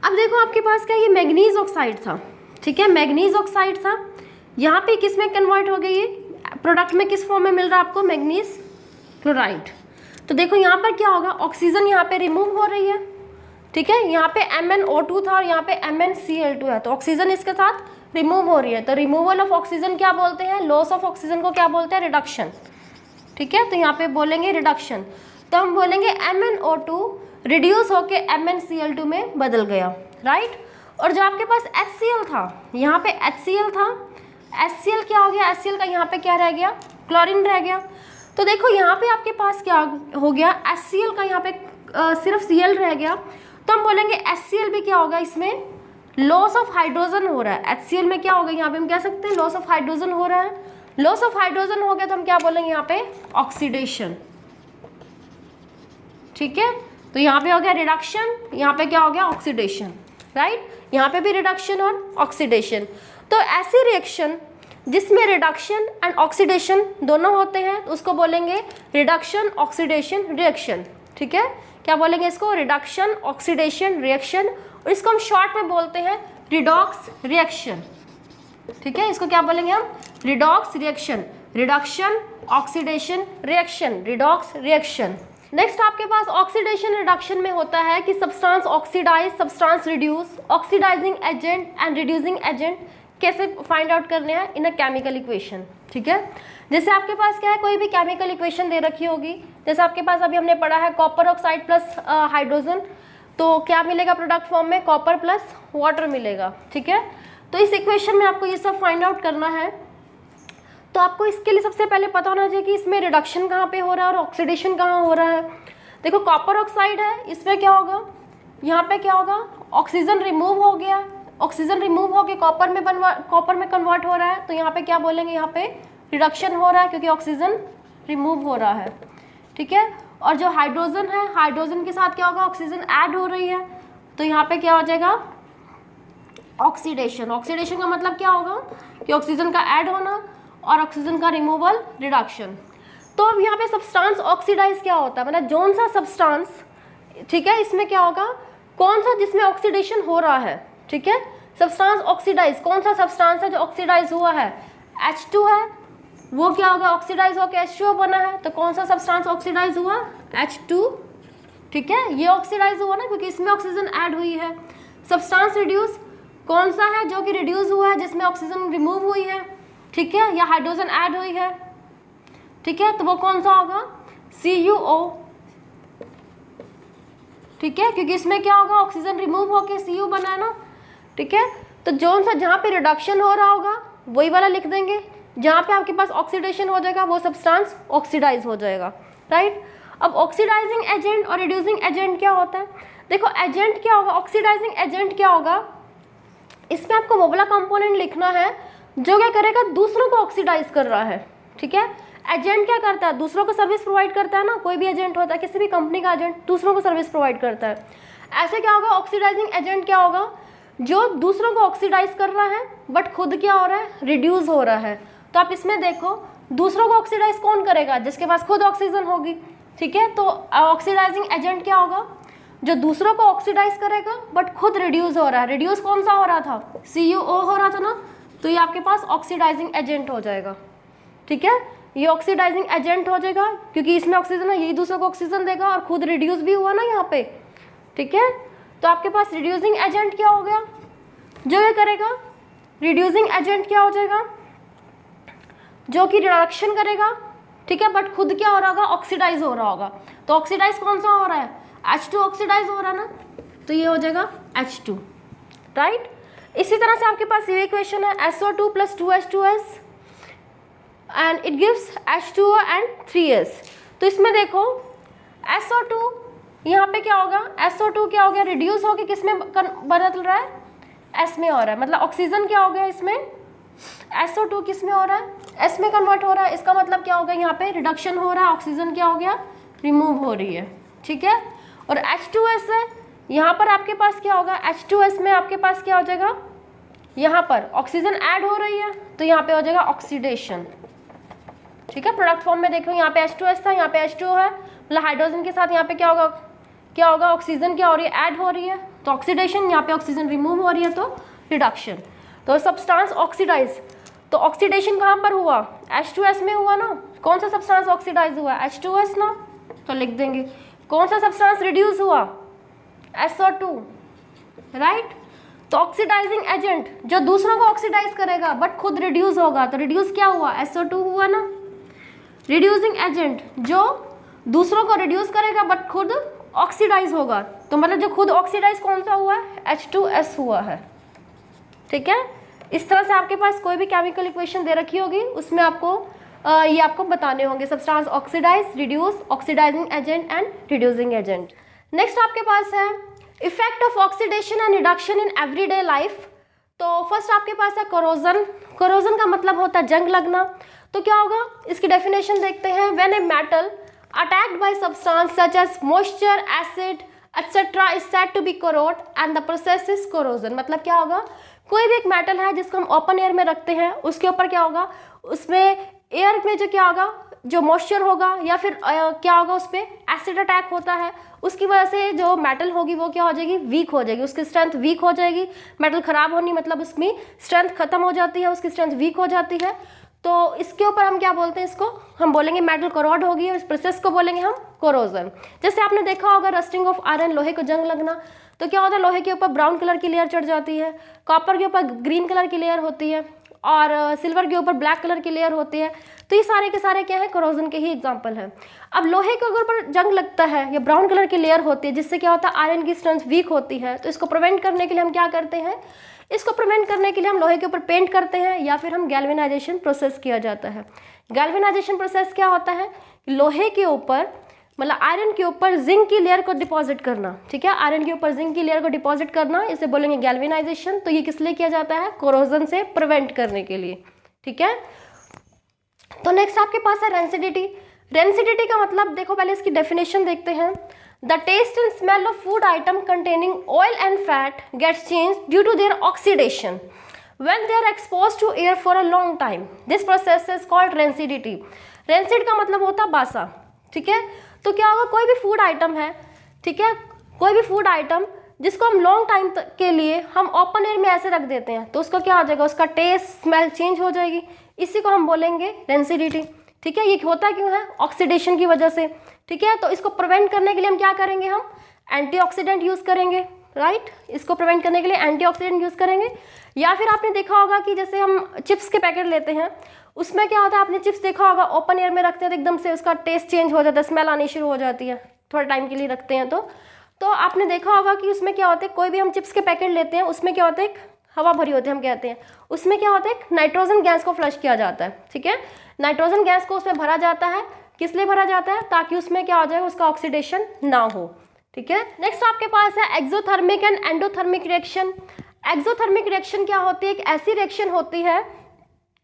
Speaker 1: अब देखो आपके पास क्या, ये मैग्नीज ऑक्साइड था, ठीक है, मैग्नीज ऑक्साइड था, यहाँ पे किस में कन्वर्ट हो गई, ये प्रोडक्ट में किस फॉर्म में मिल रहा है आपको, मैग्नीज क्लोराइड। तो देखो यहाँ पर क्या होगा, ऑक्सीजन यहाँ पे रिमूव हो रही है, ठीक है, यहाँ पे MnO2 था और यहाँ पे MnCl2 है, तो ऑक्सीजन इसके साथ रिमूव हो रही है। तो रिमूवल ऑफ ऑक्सीजन क्या बोलते हैं, लॉस ऑफ ऑक्सीजन को क्या बोलते हैं, रिडक्शन। ठीक है, तो यहाँ पे बोलेंगे रिडक्शन, तो हम बोलेंगे MnO2 रिड्यूस होके MnCl2 में बदल गया, राइट। और जो आपके पास HCl था, यहाँ पे HCl था, HCl क्या हो गया, HCl का यहाँ पे क्या रह गया, क्लोरीन रह गया। तो देखो यहाँ पे आपके पास क्या हो गया, HCl का यहाँ पे सिर्फ Cl रह गया, तो हम बोलेंगे HCl भी क्या होगा, इसमें लॉस ऑफ हाइड्रोजन हो रहा है। HCl में क्या होगा, यहाँ पे हम कह सकते हैं लॉस ऑफ हाइड्रोजन हो रहा है। लॉस ऑफ हाइड्रोजन हो गया तो हम क्या बोलेंगे यहाँ पे, ऑक्सीडेशन। ठीक है, तो यहाँ पे हो गया रिडक्शन, यहाँ पे क्या हो गया, ऑक्सीडेशन, राइट। यहाँ पे भी रिडक्शन और ऑक्सीडेशन। तो ऐसी रिएक्शन जिसमें रिडक्शन एंड ऑक्सीडेशन दोनों होते हैं उसको बोलेंगे रिडक्शन ऑक्सीडेशन रिएक्शन। ठीक है, क्या बोलेंगे इसको, रिडक्शन ऑक्सीडेशन रिएक्शन, और इसको हम शॉर्ट में बोलते हैं रिडॉक्स रिएक्शन। ठीक है, इसको क्या बोलेंगे हम, redox reaction, reduction oxidation reaction, redox reaction. Next आपके पास ऑक्सीडेशन रिडक्शन में होता है कि substance oxidise, substance reduce, oxidising agent and reducing agent कैसे फाइंड आउट करने हैं, इन अ केमिकल इक्वेशन। ठीक है, जैसे आपके पास क्या है, कोई भी केमिकल इक्वेशन दे रखी होगी, जैसे आपके पास अभी हमने पढ़ा है कॉपर ऑक्साइड प्लस हाइड्रोजन, तो क्या मिलेगा प्रोडक्ट फॉर्म में, कॉपर प्लस वाटर मिलेगा। ठीक है, तो इस इक्वेशन में आपको ये सब फाइंड आउट करना है। तो आपको इसके लिए सबसे पहले पता होना चाहिए कि इसमें रिडक्शन कहाँ पे हो रहा है और ऑक्सीडेशन कहाँ हो रहा है। देखो कॉपर ऑक्साइड है, इसमें क्या होगा, यहाँ पे क्या होगा, ऑक्सीजन रिमूव हो गया, ऑक्सीजन रिमूव होकर कॉपर में कन्वर्ट हो रहा है, तो यहाँ पे क्या बोलेंगे, यहाँ पे रिडक्शन हो रहा है क्योंकि ऑक्सीजन रिमूव हो रहा है। ठीक है, और जो हाइड्रोजन है, हाइड्रोजन के साथ क्या होगा, ऑक्सीजन ऐड हो रही है, तो यहाँ पे क्या हो जाएगा, ऑक्सीडेशन। ऑक्सीडेशन का मतलब क्या होगा कि ऑक्सीजन का ऐड होना और ऑक्सीजन का रिमूवल, रिडक्शन। तो अब यहाँ पे सब्सटेंस ऑक्सीडाइज क्या होता है, मतलब जौन सा सब्सटेंस, ठीक है, इसमें क्या होगा, कौन सा जिसमें ऑक्सीडेशन हो रहा है। ठीक है, सब्सटेंस ऑक्सीडाइज, कौन सा सब्सटेंस है जो ऑक्सीडाइज हुआ है, H2 है, वो क्या होगा, ऑक्सीडाइज होकर H2O बना है, तो कौन सा सब्सटेंस ऑक्सीडाइज हुआ, H2। ठीक है, ये ऑक्सीडाइज हुआ ना क्योंकि इसमें ऑक्सीजन ऐड हुई है। सब्सटेंस रिड्यूस, कौन सा है जो कि रिड्यूस हुआ है, जिसमें ऑक्सीजन रिमूव हुई है, ठीक है, या हाइड्रोजन ऐड हुई है। ठीक है, तो वो कौन सा होगा, CuO। ठीक है, क्योंकि इसमें क्या होगा, ऑक्सीजन रिमूव होकर Cu बना है ना। ठीक है, तो जौन सा जहाँ पे रिडक्शन हो रहा होगा वही वाला लिख देंगे, जहाँ पे आपके पास ऑक्सीडेशन हो जाएगा वो सब्सटेंस ऑक्सीडाइज हो जाएगा, राइट। अब ऑक्सीडाइजिंग एजेंट और रिड्यूसिंग एजेंट क्या होता है, देखो एजेंट क्या होगा, ऑक्सीडाइजिंग एजेंट क्या होगा, इसमें आपको वो वाला कंपोनेंट लिखना है जो क्या करेगा, दूसरों को ऑक्सीडाइज कर रहा है। ठीक है, एजेंट क्या करता है, दूसरों को सर्विस प्रोवाइड करता है ना, कोई भी एजेंट होता है, किसी भी कंपनी का एजेंट दूसरों को सर्विस प्रोवाइड करता है। ऐसे क्या होगा, ऑक्सीडाइजिंग एजेंट क्या होगा, जो दूसरों को ऑक्सीडाइज कर रहा है बट खुद क्या हो रहा है, रिड्यूस हो रहा है। तो आप इसमें देखो दूसरों को ऑक्सीडाइज कौन करेगा, जिसके पास खुद ऑक्सीजन होगी। ठीक है, तो ऑक्सीडाइजिंग एजेंट क्या होगा, जो दूसरों को ऑक्सीडाइज करेगा बट खुद रिड्यूस हो रहा है। रिड्यूस कौन सा हो रहा था, CuO हो रहा था ना, तो ये आपके पास ऑक्सीडाइजिंग एजेंट हो जाएगा। ठीक है, ये ऑक्सीडाइजिंग एजेंट हो जाएगा क्योंकि इसमें ऑक्सीजन है, यही दूसरों को ऑक्सीजन देगा और खुद रिड्यूस भी हुआ ना यहाँ पे। ठीक है, तो आपके पास रिड्यूसिंग एजेंट क्या हो गया, जो ये करेगा, रिड्यूसिंग एजेंट क्या हो जाएगा, जो कि रिडक्शन करेगा। ठीक है, बट खुद क्या हो रहा होगा, ऑक्सीडाइज हो रहा होगा। तो ऑक्सीडाइज कौन सा हो रहा है, H2 ऑक्सीडाइज हो रहा है ना, तो ये हो जाएगा H2, राइट। इसी तरह से आपके पास ये इक्वेशन है SO2 + 2H2S and it gives H2O and 3S। तो इसमें देखो SO2 यहाँ पे क्या होगा, SO2 क्या हो गया, रिड्यूस होकर किस में बदल रहा है, S में हो रहा है, मतलब ऑक्सीजन क्या हो गया इसमें, SO2 किस में हो रहा है, S में कन्वर्ट हो रहा है। इसका मतलब क्या होगा, यहाँ पे रिडक्शन हो रहा है, ऑक्सीजन क्या हो गया, रिमूव हो रही है, ठीक है। और H2S है, यहाँ पर आपके पास क्या होगा, H2S में आपके पास क्या हो जाएगा, यहाँ पर ऑक्सीजन ऐड हो रही है तो यहाँ पे हो जाएगा ऑक्सीडेशन, ठीक है। प्रोडक्ट फॉर्म में देखो, यहाँ पे H2S था, यहाँ पे H2O है, मतलब हाइड्रोजन के साथ यहाँ पे क्या होगा, ऑक्सीजन क्या हो रही है, ऐड हो रही है, तो ऑक्सीडेशन, यहाँ पे ऑक्सीजन रिमूव हो रही है तो रिडक्शन। तो सब्सटेंस ऑक्सीडाइज, तो ऑक्सीडेशन कहाँ पर हुआ, H2S में हुआ ना। कौन सा सब्सटेंस ऑक्सीडाइज हुआ, H2S ना, तो लिख देंगे। कौन सा सब्सटेंस रिड्यूस हुआ, SO2, राइट। तो ऑक्सीडाइजिंग एजेंट जो दूसरों को ऑक्सीडाइज करेगा बट खुद रिड्यूस होगा, तो रिड्यूस क्या हुआ, SO2 हुआ ना। रिड्यूसिंग एजेंट जो दूसरों को रिड्यूस करेगा बट खुद ऑक्सीडाइज होगा, तो मतलब जो खुद ऑक्सीडाइज कौन सा हुआ है, H2S हुआ है, ठीक है। इस तरह से आपके पास कोई भी केमिकल इक्वेशन दे रखी होगी, उसमें आपको ये आपको बताने होंगे, substance oxidise, reduce, oxidising agent and reducing agent. Next आपके पास है effect of oxidation and reduction in everyday life. तो फर्स्ट आपके पास है कोरोजन। कोरोजन का मतलब होता है जंग लगना। तो क्या होगा, इसकी डेफिनेशन देखते हैं। When a metal attacked by substance such as moisture, acid etcetera is said to be corrode and the process is corrosion. मतलब क्या होगा, कोई भी एक मेटल है जिसको हम ओपन एयर में रखते हैं, उसके ऊपर क्या होगा, उसमें एयर में जो क्या होगा, जो मॉइस्चर होगा या फिर क्या होगा, उस पर एसिड अटैक होता है, उसकी वजह से जो मेटल होगी वो क्या हो जाएगी, वीक हो जाएगी, उसकी स्ट्रेंथ वीक हो जाएगी। मेटल खराब होनी मतलब उसमें स्ट्रेंथ खत्म हो जाती है, उसकी स्ट्रेंथ वीक हो जाती है। तो इसके ऊपर हम क्या बोलते हैं, इसको हम बोलेंगे मेटल कोरोड होगी, इस प्रोसेस को बोलेंगे हम कोरोजन। जैसे आपने देखा होगा रस्टिंग ऑफ आयरन, लोहे को जंग लगना, तो क्या होता है, लोहे के ऊपर ब्राउन कलर की लेयर चढ़ जाती है, कॉपर के ऊपर ग्रीन कलर की लेयर होती है और सिल्वर के ऊपर ब्लैक कलर की लेयर होती है। तो ये सारे के सारे क्या है, कोरोजन के ही एग्जांपल है। अब लोहे के ऊपर जंग लगता है या ब्राउन कलर की लेयर होती है, जिससे क्या होता है, आयरन की स्ट्रेंथ वीक होती है। तो इसको प्रिवेंट करने के लिए हम क्या करते हैं, इसको प्रिवेंट करने के लिए हम लोहे के ऊपर पेंट करते हैं या फिर हम गैल्वेनाइजेशन प्रोसेस किया जाता है। गैल्वेनाइजेशन प्रोसेस क्या होता है, लोहे के ऊपर मतलब आयरन के ऊपर जिंक की लेयर को डिपॉजिट करना, ठीक है, आयरन के ऊपर जिंक की लेयर को डिपॉजिट करना, इसे बोलेंगे गैल्वेनाइजेशन। तो ये किस लिए किया जाता है, कोरोजन से प्रिवेंट करने के लिए, ठीक है। तो नेक्स्ट आपके पास है रेंसिडिटी। रेंसिडिटी का मतलब देखो, पहले इसकी डेफिनेशन देखते हैं। The taste and smell of food item containing oil and fat gets change due to their oxidation when they are exposed to air for a long time. This process is called rancidity. Rancid का मतलब होता है बासा, ठीक है। तो क्या होगा, कोई भी फूड आइटम है, ठीक है, कोई भी फूड आइटम जिसको हम लॉन्ग टाइम के लिए हम ओपन एयर में ऐसे रख देते हैं, तो उसका क्या हो जाएगा, उसका टेस्ट स्मेल चेंज हो जाएगी। इसी को हम बोलेंगे रेंसिडिटी, ठीक है। ये होता क्यों है, ऑक्सीडेशन की वजह से, ठीक है। तो इसको प्रिवेंट करने के लिए हम क्या करेंगे, हम एंटीऑक्सीडेंट यूज़ करेंगे, राइट। इसको प्रिवेंट करने के लिए एंटीऑक्सीडेंट यूज़ करेंगे। या फिर आपने देखा होगा कि जैसे हम चिप्स के पैकेट लेते हैं, उसमें क्या होता है, आपने चिप्स देखा होगा, ओपन एयर में रखते हैं तो एकदम से उसका टेस्ट चेंज हो जाता है, स्मेल आनी शुरू हो जाती है, थोड़ा टाइम के लिए रखते हैं तो आपने देखा होगा कि उसमें क्या होता है, कोई भी हम चिप्स के पैकेट लेते हैं, उसमें क्या होता है, एक हवा भरी होती है, हम कहते हैं, उसमें क्या होता है, नाइट्रोजन गैस को फ्लश किया जाता है, ठीक है। नाइट्रोजन गैस को उसमें भरा जाता है, किस लिए भरा जाता है, ताकि उसमें क्या हो जाए, उसका ऑक्सीडेशन ना हो, ठीक है। नेक्स्ट आपके पास है exothermic and endothermic reaction. Exothermic reaction क्या होती है, एक ऐसी रिएक्शन होती है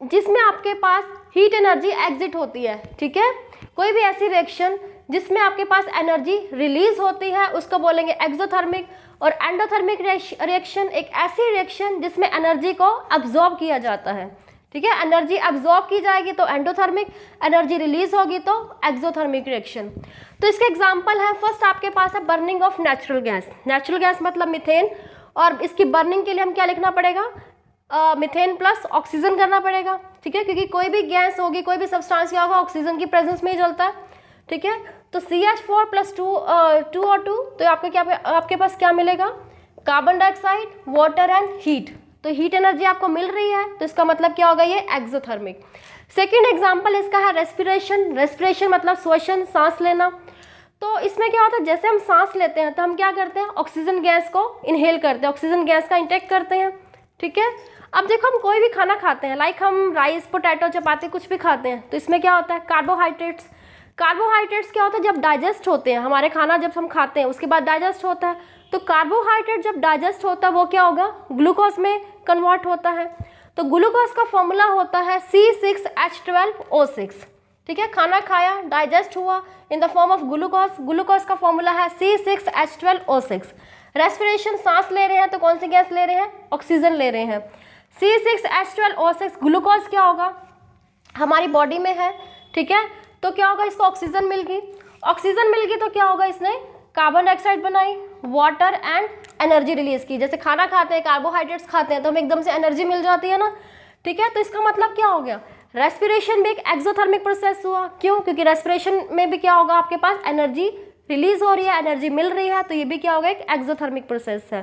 Speaker 1: जिसमें आपके पास हीट एनर्जी एग्जिट होती है, ठीक है। कोई भी ऐसी रिएक्शन जिसमें आपके पास एनर्जी रिलीज होती है उसको बोलेंगे एक्सोथर्मिक। और एंडोथर्मिक रिएक्शन एक ऐसी रिएक्शन जिसमें एनर्जी को अब्जॉर्ब किया जाता है, ठीक है। एनर्जी अब्जॉर्ब की जाएगी तो एंडोथर्मिक, एनर्जी रिलीज होगी तो एक्सोथर्मिक रिएक्शन। तो इसके एग्जांपल है, फर्स्ट आपके पास है burning of natural gas. Natural gas मतलब मीथेन, और इसकी बर्निंग के लिए हम क्या लिखना पड़ेगा, मीथेन प्लस ऑक्सीजन करना पड़ेगा, ठीक है, क्योंकि कोई भी गैस होगी, कोई भी सब्सटेंस क्या होगा, ऑक्सीजन की प्रेजेंस में ही जलता है, ठीक है। तो CH4 + 2O2, तो आपके पास क्या मिलेगा, carbon dioxide, water and heat. तो हीट एनर्जी आपको मिल रही है, तो इसका मतलब क्या होगा, ये एक्सोथर्मिक। सेकेंड एग्जाम्पल इसका है रेस्पिरेशन। रेस्पिरेशन मतलब श्वसन, सांस लेना। तो इसमें क्या होता है, जैसे हम सांस लेते हैं तो हम क्या करते हैं, ऑक्सीजन गैस को इनहेल करते हैं, ऑक्सीजन गैस का इंटेक करते हैं, ठीक है। अब देखो, हम कोई भी खाना खाते हैं, लाइक हम राइस, पोटैटो, चपाती कुछ भी खाते हैं, तो इसमें क्या होता है, कार्बोहाइड्रेट्स। कार्बोहाइड्रेट्स क्या होता है, जब डाइजेस्ट होते हैं, हमारे खाना जब हम खाते हैं उसके बाद डाइजेस्ट होता है, तो कार्बोहाइड्रेट जब डाइजेस्ट होता है वो क्या होगा, ग्लूकोज में कन्वर्ट होता है। तो ग्लूकोज का फॉर्मूला होता है C6H12O6। ठीक है, खाना खाया, डाइजेस्ट हुआ in the form of glucose, glucose का फॉर्मूला है C6H12O6। रेस्पिरेशन, सांस ले रहे हैं तो कौन सी गैस ले रहे हैं, ऑक्सीजन ले रहे हैं। C6H12O6 ग्लूकोज क्या होगा, हमारी बॉडी में है। ठीक है, तो क्या होगा, इसको ऑक्सीजन मिल गई, ऑक्सीजन मिल गई तो क्या होगा, इसने कार्बन डाइऑक्साइड बनाई, वाटर एंड एनर्जी रिलीज की। जैसे खाना खाते हैं, कार्बोहाइड्रेट्स खाते हैं तो हमें एकदम से एनर्जी मिल जाती है ना। ठीक है, तो इसका मतलब क्या हो गया, रेस्पिरेशन भी एक एक्सोथर्मिक प्रोसेस हुआ। क्यों, क्योंकि रेस्पिरेशन में भी क्या होगा, आपके पास एनर्जी रिलीज हो रही है, एनर्जी मिल रही है, तो ये भी क्या होगा, एक एक्सोथर्मिक प्रोसेस है।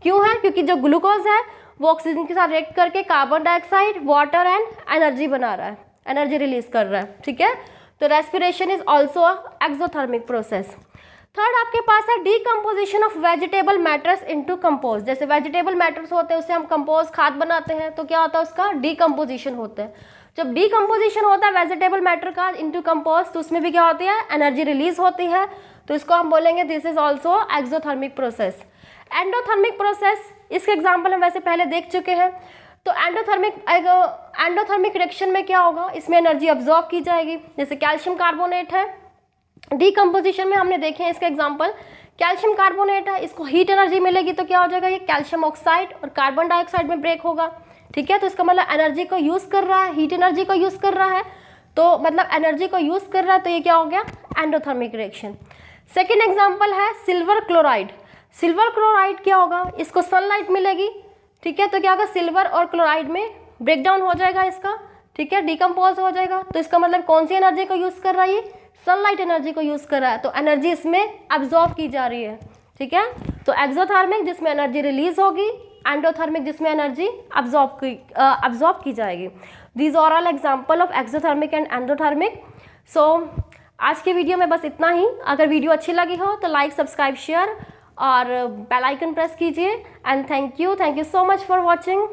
Speaker 1: क्यों है, क्योंकि जो ग्लूकोज है वो ऑक्सीजन के साथ रिएक्ट करके carbon dioxide, water and energy बना रहा है, एनर्जी रिलीज कर रहा है। ठीक है, तो respiration is also a exothermic process. Third आपके पास है decomposition of vegetable matters into compose. जैसे वेजिटेबल मैटर्स होते हैं उससे हम कंपोज खाद बनाते हैं, तो क्या होता है, उसका डीकम्पोजिशन होता है। जब डीकम्पोजिशन होता है वेजिटेबल मैटर का इनटू कंपोज, तो उसमें भी क्या होती है, एनर्जी रिलीज होती है, तो इसको हम बोलेंगे this is also exothermic process. Endothermic process, इसके एग्जाम्पल हम वैसे पहले देख चुके हैं। तो एंडोथर्मिक रिएक्शन में क्या होगा, इसमें एनर्जी अब्जॉर्ब की जाएगी। जैसे कैल्शियम कार्बोनेट है, डीकम्पोजिशन में हमने देखे हैं इसका एग्जांपल, कैल्शियम कार्बोनेट है, इसको हीट एनर्जी मिलेगी तो क्या हो जाएगा, ये कैल्शियम ऑक्साइड और कार्बन डाइऑक्साइड में ब्रेक होगा। ठीक है, तो इसका मतलब एनर्जी को यूज़ कर रहा है, हीट एनर्जी को यूज़ कर रहा है, तो मतलब एनर्जी को यूज़ कर रहा है, तो ये क्या हो गया, एंडोथर्मिक रिएक्शन। सेकेंड एग्जाम्पल है सिल्वर क्लोराइड। सिल्वर क्लोराइड क्या होगा, इसको सनलाइट मिलेगी। ठीक है, तो क्या होगा, सिल्वर और क्लोराइड में ब्रेक डाउन हो जाएगा इसका। ठीक है, डिकम्पोज हो जाएगा, तो इसका मतलब कौन सी एनर्जी को यूज़ कर रहा है, ये सनलाइट एनर्जी को यूज़ कर रहा है, तो एनर्जी इसमें अब्जॉर्ब की जा रही है। ठीक है, तो एक्सोथर्मिक जिसमें एनर्जी रिलीज होगी, एंडोथर्मिक जिसमें एनर्जी अब्जॉर्ब की जाएगी। These are all example of exothermic and endothermic. So आज के वीडियो में बस इतना ही। अगर वीडियो अच्छी लगी हो तो लाइक, सब्सक्राइब, शेयर और बेल आइकन प्रेस कीजिए। And thank you so much for watching.